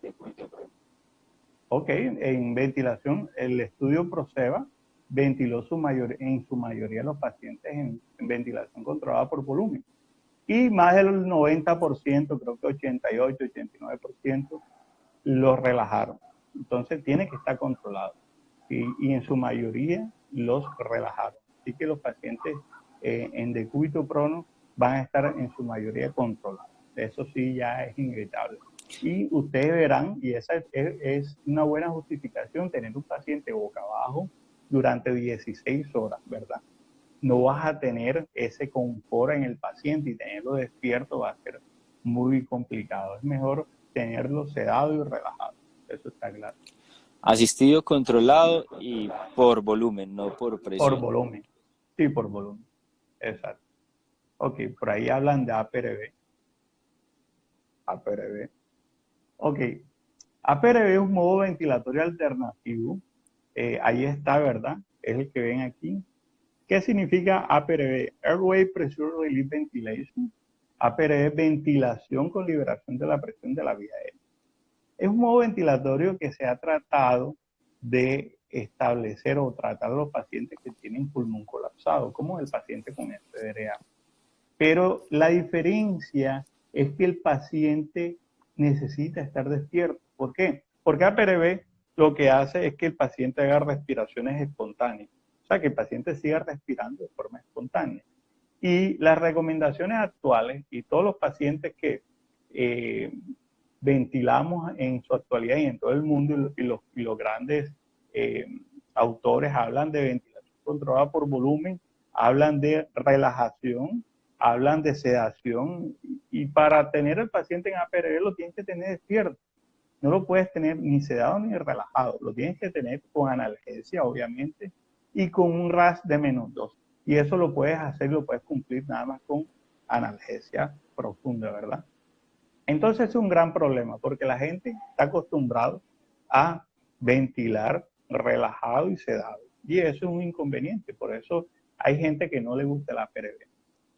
Speaker 2: Ok, en ventilación, el estudio PROCEBA ventiló en su mayoría los pacientes en ventilación controlada por volumen. Y más del 90%, creo que 88, 89%, los relajaron. Entonces tiene que estar controlado. Y en su mayoría los relajaron. Así que los pacientes en decúbito prono van a estar en su mayoría controlados. Eso sí ya es inevitable. Y ustedes verán, y esa es una buena justificación, tener un paciente boca abajo durante 16 horas, ¿verdad? No vas a tener ese confort en el paciente, y tenerlo despierto va a ser muy complicado. Es mejor tenerlo sedado y relajado. Eso está claro.
Speaker 3: Asistido, controlado y por volumen, no por presión.
Speaker 2: Por volumen. Sí, por volumen. Exacto. Ok, por ahí hablan de APRB. APRB. Ok. APRB es un modo ventilatorio alternativo. Ahí está, ¿verdad? Es el que ven aquí. ¿Qué significa APRV? Airway Pressure Relief Ventilation. APRV es ventilación con liberación de la presión de la vía aérea. Es un modo ventilatorio que se ha tratado de establecer o tratar a los pacientes que tienen pulmón colapsado, como el paciente con SDRA. Pero la diferencia es que el paciente necesita estar despierto. ¿Por qué? Porque APRV lo que hace es que el paciente haga respiraciones espontáneas. O sea, que el paciente siga respirando de forma espontánea. Y las recomendaciones actuales, y todos los pacientes que ventilamos en su actualidad y en todo el mundo, y los grandes autores hablan de ventilación controlada por volumen, hablan de relajación, hablan de sedación, y para tener al paciente en APRV lo tienes que tener despierto. No lo puedes tener ni sedado ni relajado, lo tienes que tener con analgesia, obviamente, y con un RAS de -2. Y eso lo puedes hacer, lo puedes cumplir nada más con analgesia profunda, ¿verdad? Entonces es un gran problema, porque la gente está acostumbrado a ventilar relajado y sedado. Y eso es un inconveniente, por eso hay gente que no le gusta la APRV.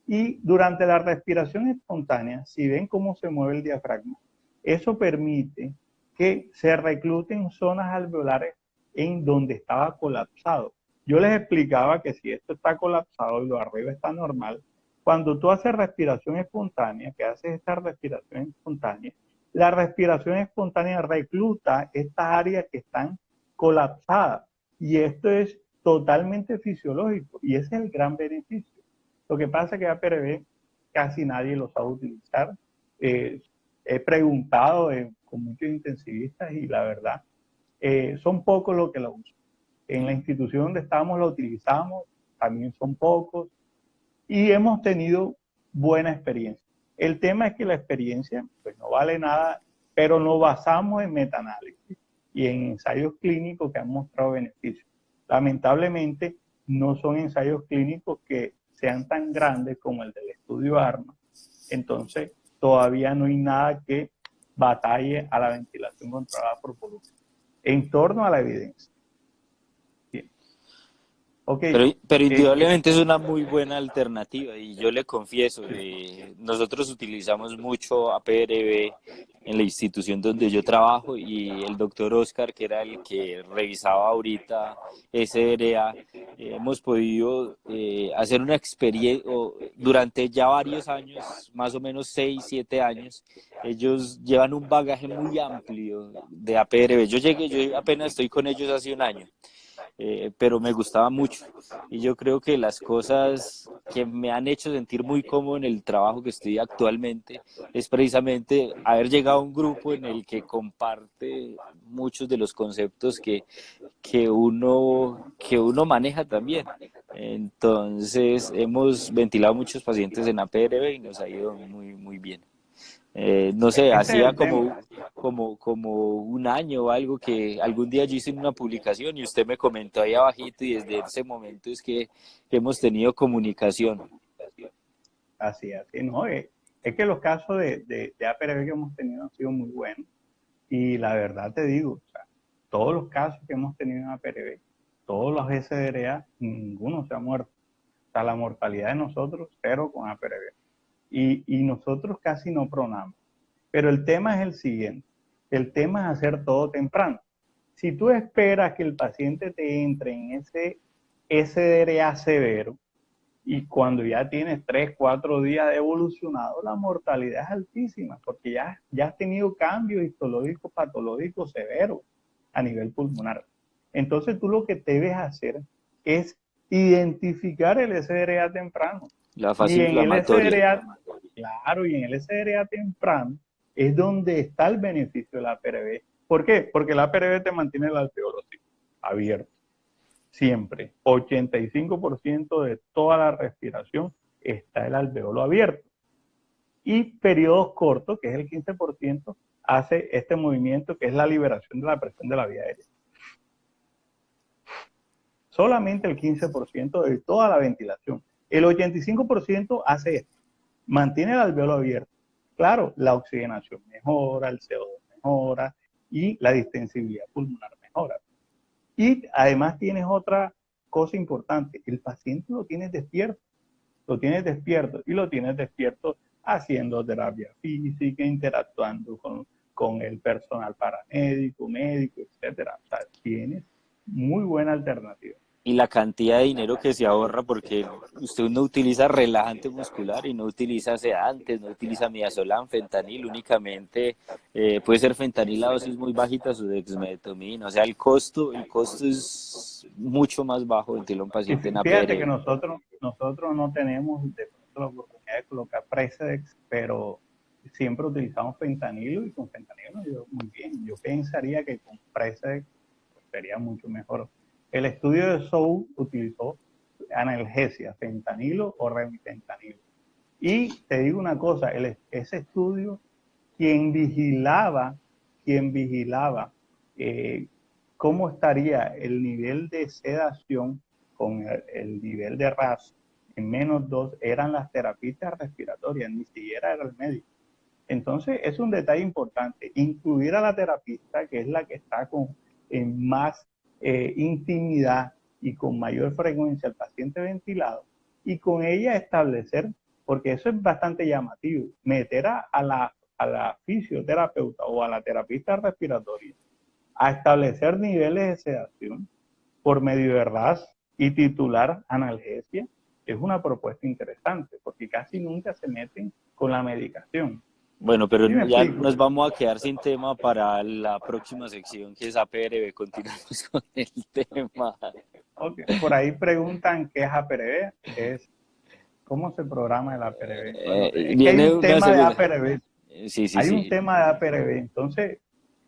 Speaker 2: Y durante la respiración espontánea, si ven cómo se mueve el diafragma, eso permite que se recluten zonas alveolares en donde estaba colapsado. Yo les explicaba que si esto está colapsado y lo arriba está normal, cuando tú haces respiración espontánea, que haces esta respiración espontánea, la respiración espontánea recluta estas áreas que están colapsadas. Y esto es totalmente fisiológico y ese es el gran beneficio. Lo que pasa es que APRV casi nadie lo sabe utilizar. He preguntado con muchos intensivistas y la verdad, son pocos los que lo usan. En la institución donde estamos lo utilizamos, también son pocos, y hemos tenido buena experiencia. El tema es que la experiencia pues no vale nada, pero nos basamos en metaanálisis y en ensayos clínicos que han mostrado beneficios. Lamentablemente no son ensayos clínicos que sean tan grandes como el del estudio ARMA, entonces todavía no hay nada que batalle a la ventilación controlada por volumen en torno a la evidencia. Okay.
Speaker 3: Pero indudablemente es una muy buena alternativa y yo le confieso, nosotros utilizamos mucho APRV en la institución donde yo trabajo y el doctor Oscar, que era el que revisaba ahorita SDRA, hemos podido hacer una experiencia durante ya varios años, más o menos 6, 7 años. Ellos llevan un bagaje muy amplio de APRV. Yo apenas estoy con ellos hace un año. Pero me gustaba mucho y yo creo que las cosas que me han hecho sentir muy cómodo en el trabajo que estoy actualmente es precisamente haber llegado a un grupo en el que comparte muchos de los conceptos que uno maneja también. Entonces hemos ventilado muchos pacientes en APRV y nos ha ido muy, muy bien. No sé,
Speaker 2: Ese es
Speaker 3: hacía
Speaker 2: el tema.
Speaker 3: como un año o algo que algún día yo hice una publicación y usted me comentó ahí abajito y desde ese momento es que hemos tenido comunicación.
Speaker 2: Así, ¿no? Es que los casos de APRB que hemos tenido han sido muy buenos. Y la verdad te digo, o sea, todos los casos que hemos tenido en APRB, todos los SDRA, ninguno se ha muerto. O sea, la mortalidad de nosotros, cero con APRB. Y nosotros casi no pronamos. Pero el tema es el siguiente. El tema es hacer todo temprano. Si tú esperas que el paciente te entre en ese SDRA severo, y cuando ya tienes 3, 4 días de evolucionado, la mortalidad es altísima, porque ya has tenido cambios histológicos, patológicos severos a nivel pulmonar. Entonces tú lo que debes hacer es identificar el SDRA temprano.
Speaker 3: La
Speaker 2: Y
Speaker 3: fase
Speaker 2: en el
Speaker 3: inflamatoria.
Speaker 2: SDRA, claro, y en el SDRA temprano es donde está el beneficio de la APRB. ¿Por qué? Porque la APRB te mantiene el alveolo abierto. Siempre, 85% de toda la respiración está el alveolo abierto. Y periodos cortos, que es el 15%, hace este movimiento que es la liberación de la presión de la vía aérea. Solamente el 15% de toda la ventilación. El 85% hace esto, mantiene el alveolo abierto. Claro, la oxigenación mejora, el CO2 mejora y la distensibilidad pulmonar mejora. Y además tienes otra cosa importante, el paciente lo tienes despierto y lo tienes despierto haciendo terapia física, interactuando con el personal paramédico, médico, etcétera. O sea, tienes muy buena alternativa.
Speaker 3: Y la cantidad de dinero que se ahorra porque usted no utiliza relajante muscular y no utiliza sedantes, no utiliza midazolam, fentanil, únicamente puede ser fentanil a dosis muy bajitas o dexmedetomidina. O sea, el costo es mucho más bajo ventilar a un
Speaker 2: Y
Speaker 3: paciente en
Speaker 2: fíjate que
Speaker 3: APR.
Speaker 2: nosotros no tenemos de pronto la oportunidad de colocar Presedex, pero siempre utilizamos fentanilo y con fentanilo nos ayudó muy bien. Yo pensaría que con Presedex sería mucho mejor. El estudio de Soul utilizó analgesia, fentanilo o remifentanilo. Y te digo una cosa, ese estudio, quien vigilaba, quien vigilaba cómo estaría el nivel de sedación con el nivel de RAS en -2, eran las terapistas respiratorias, ni siquiera era el médico. Entonces, es un detalle importante, incluir a la terapista, que es la que está en más intimidad y con mayor frecuencia al paciente ventilado, y con ella establecer, porque eso es bastante llamativo, meter a la fisioterapeuta o a la terapista respiratoria a establecer niveles de sedación por medio de RAS y titular analgesia, es una propuesta interesante, porque casi nunca se meten con la medicación.
Speaker 3: Bueno, pero
Speaker 2: ¿Sí me
Speaker 3: ya
Speaker 2: explico?
Speaker 3: nos vamos a quedar sin tema para la próxima sección que es APRB. Continuamos con el tema.
Speaker 2: Okay. Por ahí preguntan qué es APRB, cómo se programa el APRB. Bueno, es que hay
Speaker 3: Viene
Speaker 2: un
Speaker 3: una
Speaker 2: tema de
Speaker 3: segunda.
Speaker 2: APRB.
Speaker 3: Sí, sí,
Speaker 2: Hay un
Speaker 3: sí.
Speaker 2: tema de APRB. Entonces,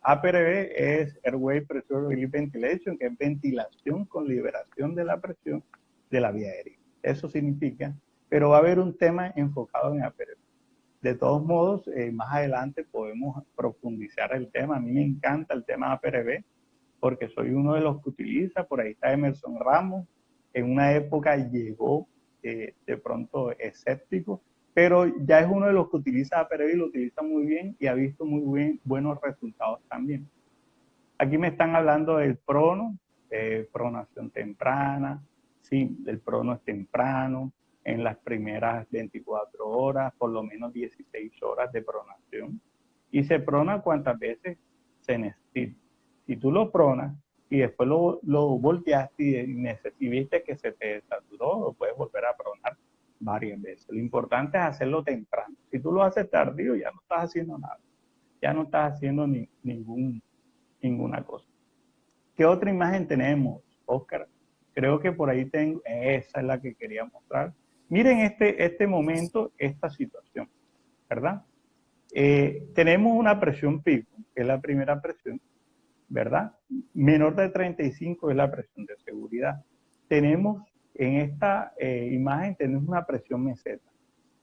Speaker 2: APRB es Airway Pressure Relief Ventilation, que es ventilación con liberación de la presión de la vía aérea. Eso significa, pero va a haber un tema enfocado en APRB. De todos modos, más adelante podemos profundizar el tema. A mí me encanta el tema APRB porque soy uno de los que utiliza. Por ahí está Emerson Ramos. En una época llegó de pronto escéptico, pero ya es uno de los que utiliza APRB y lo utiliza muy bien y ha visto buenos resultados también. Aquí me están hablando del prono, pronación temprana. Sí, el prono es temprano, en las primeras 24 horas, por lo menos 16 horas de pronación. Y se prona cuantas veces se necesita. Si tú lo pronas y después lo volteaste y viste que se te desaturó, lo puedes volver a pronar varias veces. Lo importante es hacerlo temprano. Si tú lo haces tardío, ya no estás haciendo nada. Ya no estás haciendo ninguna cosa. ¿Qué otra imagen tenemos, Oscar? Creo que por ahí tengo, esa es la que quería mostrar. Miren este momento, esta situación, ¿verdad? Tenemos una presión pico, que es la primera presión, ¿verdad? Menor de 35 es la presión de seguridad. Tenemos en esta imagen, tenemos una presión meseta.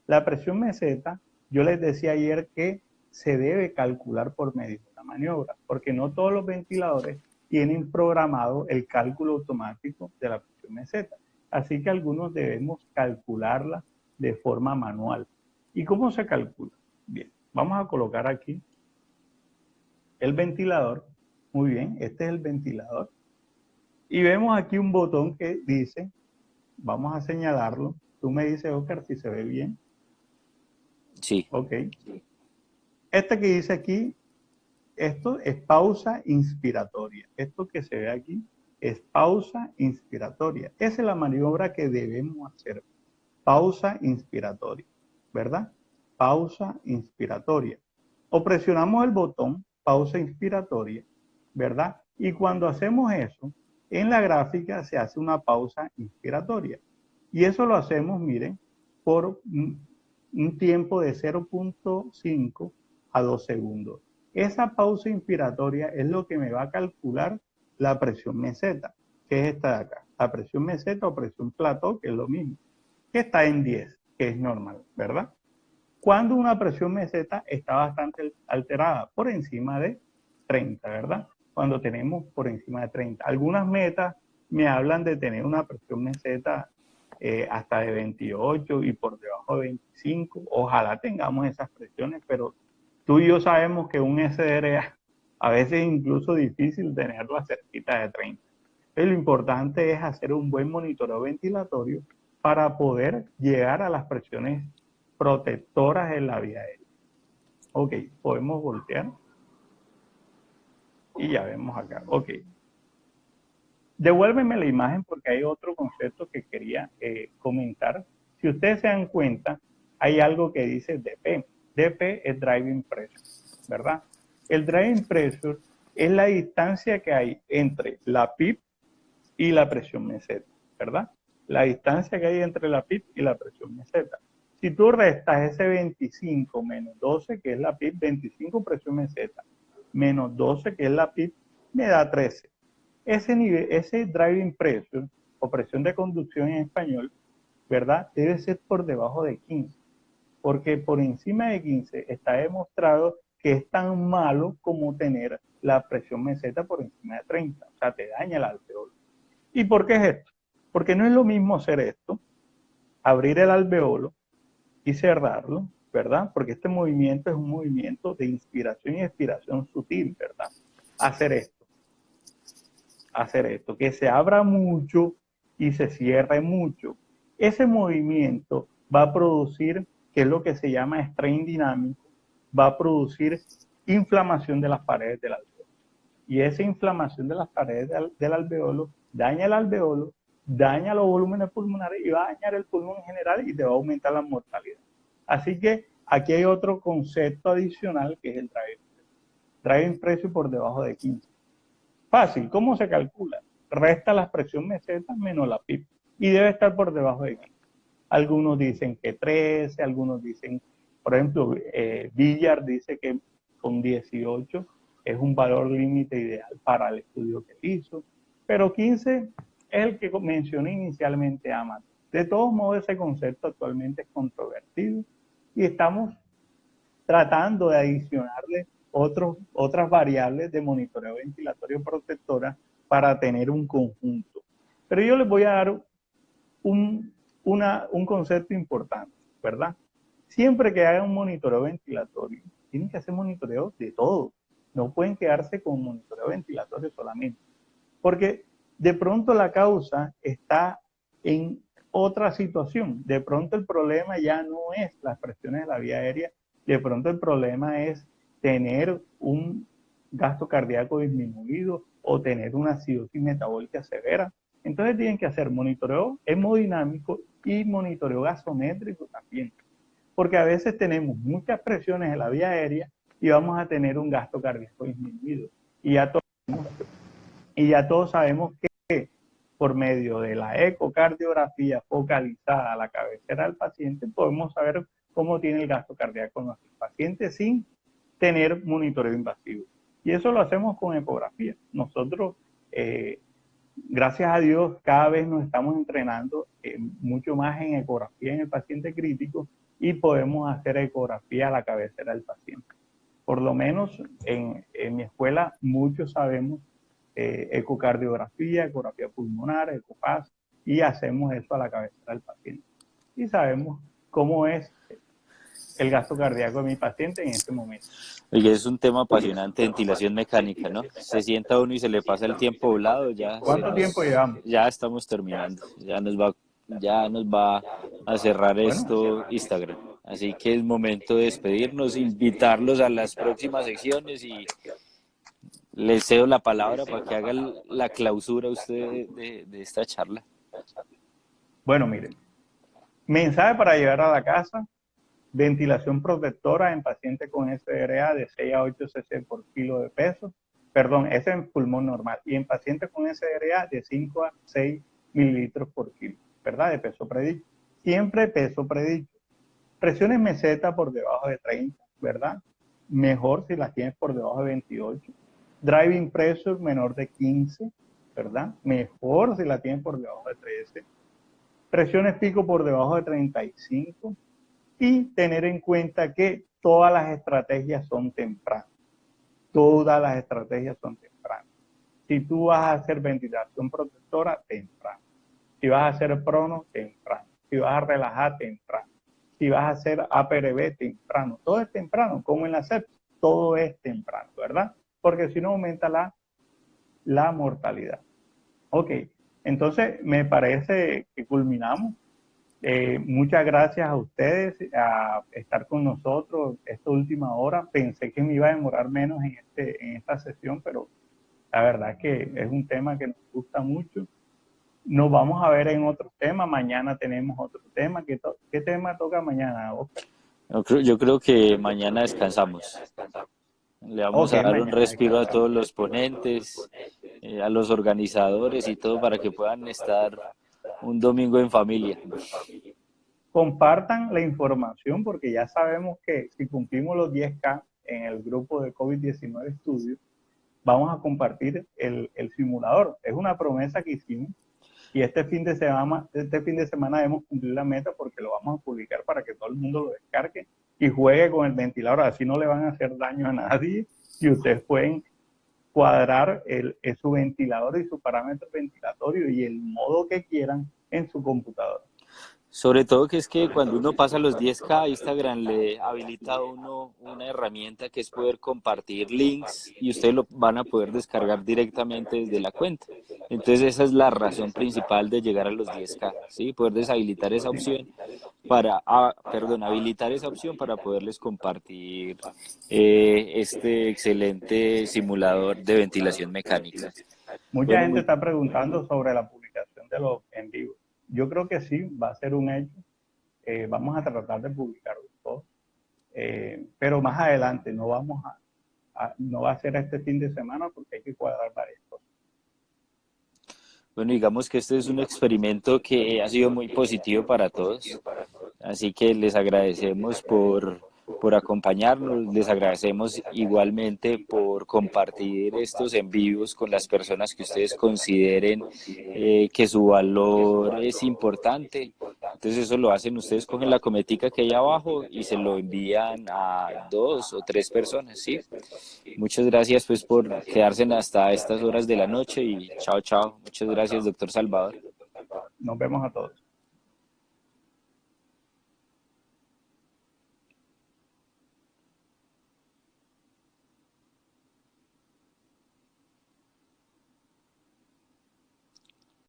Speaker 2: La presión meseta, yo les decía ayer que se debe calcular por medio de una maniobra, porque no todos los ventiladores tienen programado el cálculo automático de la presión meseta. Así que algunos debemos calcularla de forma manual. ¿Y cómo se calcula? Bien, vamos a colocar aquí el ventilador. Muy bien, este es el ventilador. Y vemos aquí un botón que dice, vamos a señalarlo. Tú me dices, Oscar, si se ve bien.
Speaker 3: Sí.
Speaker 2: Ok. Este que dice aquí, esto es pausa inspiratoria. Esto que se ve aquí es pausa inspiratoria. Esa es la maniobra que debemos hacer. Pausa inspiratoria, ¿verdad? Pausa inspiratoria. O presionamos el botón pausa inspiratoria, ¿verdad? Y cuando hacemos eso, en la gráfica se hace una pausa inspiratoria. Y eso lo hacemos, miren, por un tiempo de 0.5 a 2 segundos. Esa pausa inspiratoria es lo que me va a calcular la presión meseta, que es esta de acá. La presión meseta o presión plató, que es lo mismo, que está en 10, que es normal, ¿verdad? Cuando una presión meseta está bastante alterada, por encima de 30, ¿verdad? Cuando tenemos por encima de 30. Algunas metas me hablan de tener una presión meseta hasta de 28 y por debajo de 25. Ojalá tengamos esas presiones, pero tú y yo sabemos que un SDRA a veces es incluso difícil tenerlo cerquita de 30. Lo importante es hacer un buen monitoreo ventilatorio para poder llegar a las presiones protectoras en la vía aérea. Ok, podemos voltear. Y ya vemos acá. Ok. Devuélveme la imagen porque hay otro concepto que quería comentar. Si ustedes se dan cuenta, hay algo que dice DP. DP es Driving Pressure, ¿verdad? El Driving Pressure es la distancia que hay entre la PIP y la presión meseta, ¿verdad? La distancia que hay entre la PIP y la presión meseta. Si tú restas ese 25 menos 12, que es la PIP, 25 presión meseta, menos 12, que es la PIP, me da 13. Ese nivel, ese driving pressure, o presión de conducción en español, ¿verdad? Debe ser por debajo de 15, porque por encima de 15 está demostrado que es tan malo como tener la presión meseta por encima de 30, o sea, te daña el alveolo. ¿Y por qué es esto? Porque no es lo mismo hacer esto, abrir el alveolo y cerrarlo, ¿verdad? Porque este movimiento es un movimiento de inspiración y expiración sutil, ¿verdad? Hacer esto, que se abra mucho y se cierre mucho. Ese movimiento va a producir, que es lo que se llama strain dinámico, va a producir inflamación de las paredes del alveolo. Y esa inflamación de las paredes del alveolo daña el alveolo, daña los volúmenes pulmonares y va a dañar el pulmón en general y te va a aumentar la mortalidad. Así que aquí hay otro concepto adicional que es el driving pressure por debajo de 15. Fácil, ¿cómo se calcula? Resta la presión meseta menos la PIP y debe estar por debajo de 15. Algunos dicen que 13, algunos dicen, por ejemplo, Villard dice que con 18 es un valor límite ideal para el estudio que hizo, pero 15 es el que mencioné inicialmente, Amat. De todos modos, ese concepto actualmente es controvertido y estamos tratando de adicionarle otras variables de monitoreo ventilatorio protectora para tener un conjunto. Pero yo les voy a dar un concepto importante, ¿verdad? Siempre que hagan un monitoreo ventilatorio, tienen que hacer monitoreo de todo. No pueden quedarse con monitoreo ventilatorio solamente. Porque de pronto la causa está en otra situación. De pronto el problema ya no es las presiones de la vía aérea, de pronto el problema es tener un gasto cardíaco disminuido o tener una acidosis metabólica severa. Entonces tienen que hacer monitoreo hemodinámico y monitoreo gasométrico también. Porque a veces tenemos muchas presiones en la vía aérea y vamos a tener un gasto cardíaco disminuido. Y ya todos sabemos que por medio de la ecocardiografía focalizada a la cabecera del paciente podemos saber cómo tiene el gasto cardíaco nuestro paciente sin tener monitoreo invasivo. Y eso lo hacemos con ecografía. Nosotros, gracias a Dios, cada vez nos estamos entrenando mucho más en ecografía en el paciente crítico y podemos hacer ecografía a la cabecera del paciente. Por lo menos en mi escuela muchos sabemos ecocardiografía, ecografía pulmonar, ecopaz, y hacemos eso a la cabecera del paciente. Y sabemos cómo es el gasto cardíaco de mi paciente en este momento.
Speaker 3: Oye, es un tema apasionante, ventilación mecánica, ¿no? Se sienta uno y se le pasa el tiempo volado, ya
Speaker 2: ¿Cuánto tiempo llevamos?
Speaker 3: ya estamos terminando, ya nos va a cerrar esto Instagram. Así que es momento de despedirnos, invitarlos a las próximas secciones y les cedo la palabra para que haga la clausura usted de esta charla.
Speaker 2: Bueno, miren, mensaje para llevar a la casa: ventilación protectora en pacientes con SDRA de 6 a 8 cc por kilo de peso, perdón, ese es en pulmón normal, y en pacientes con SDRA de 5 a 6 mililitros por kilo, ¿verdad? De peso predicho. Siempre peso predicho. Presiones meseta por debajo de 30, ¿verdad? Mejor si las tienes por debajo de 28. Driving pressure menor de 15, ¿verdad? Mejor si la tienes por debajo de 13. Presiones pico por debajo de 35. Y tener en cuenta que todas las estrategias son tempranas. Todas las estrategias son tempranas. Si tú vas a hacer ventilación protectora, temprano. Si vas a hacer prono, temprano. Si vas a relajar, temprano. Si vas a hacer APRB, temprano. Todo es temprano, como en la sepsis. Todo es temprano, ¿verdad? Porque si no aumenta la mortalidad. Ok, entonces me parece que culminamos. Muchas gracias a ustedes a estar con nosotros esta última hora. Pensé que me iba a demorar menos en esta sesión, pero la verdad es que es un tema que nos gusta mucho. Nos vamos a ver en otro tema. Mañana tenemos otro tema. ¿Qué tema toca mañana, Oscar?
Speaker 3: Yo creo que mañana descansamos. Le vamos a dar un respiro a todos los ponentes, a los organizadores y todo para que puedan estar un domingo en familia.
Speaker 2: Compartan la información porque ya sabemos que si cumplimos los 10K en el grupo de COVID-19 Estudios, vamos a compartir el simulador. Es una promesa que hicimos y este fin de semana debemos cumplir la meta porque lo vamos a publicar para que todo el mundo lo descargue y juegue con el ventilador. Así no le van a hacer daño a nadie y ustedes pueden cuadrar su ventilador y su parámetro ventilatorio y el modo que quieran en su computadora.
Speaker 3: Sobre todo que es que cuando uno pasa los 10K, Instagram le habilita a uno una herramienta que es poder compartir links y ustedes lo van a poder descargar directamente desde la cuenta. Entonces esa es la razón principal de llegar a los 10K, ¿sí? Poder deshabilitar esa opción habilitar esa opción para poderles compartir este excelente simulador de ventilación mecánica.
Speaker 2: Mucha gente está preguntando sobre la publicación de los en vivo. Yo creo que sí, va a ser un hecho. Vamos a tratar de publicarlo todo. Pero más adelante, no va a ser este fin de semana porque hay que cuadrar varias cosas.
Speaker 3: Bueno, digamos que este es un experimento que ha sido muy positivo para todos. Así que les agradecemos por acompañarnos, les agradecemos igualmente por compartir estos en vivos con las personas que ustedes consideren que su valor es importante. Entonces eso lo hacen ustedes, cogen la cometica que hay abajo y se lo envían a 2 o 3 personas, ¿sí? Muchas gracias pues por quedarse hasta estas horas de la noche y chao, chao. Muchas gracias, doctor Salvador.
Speaker 2: Nos vemos a todos.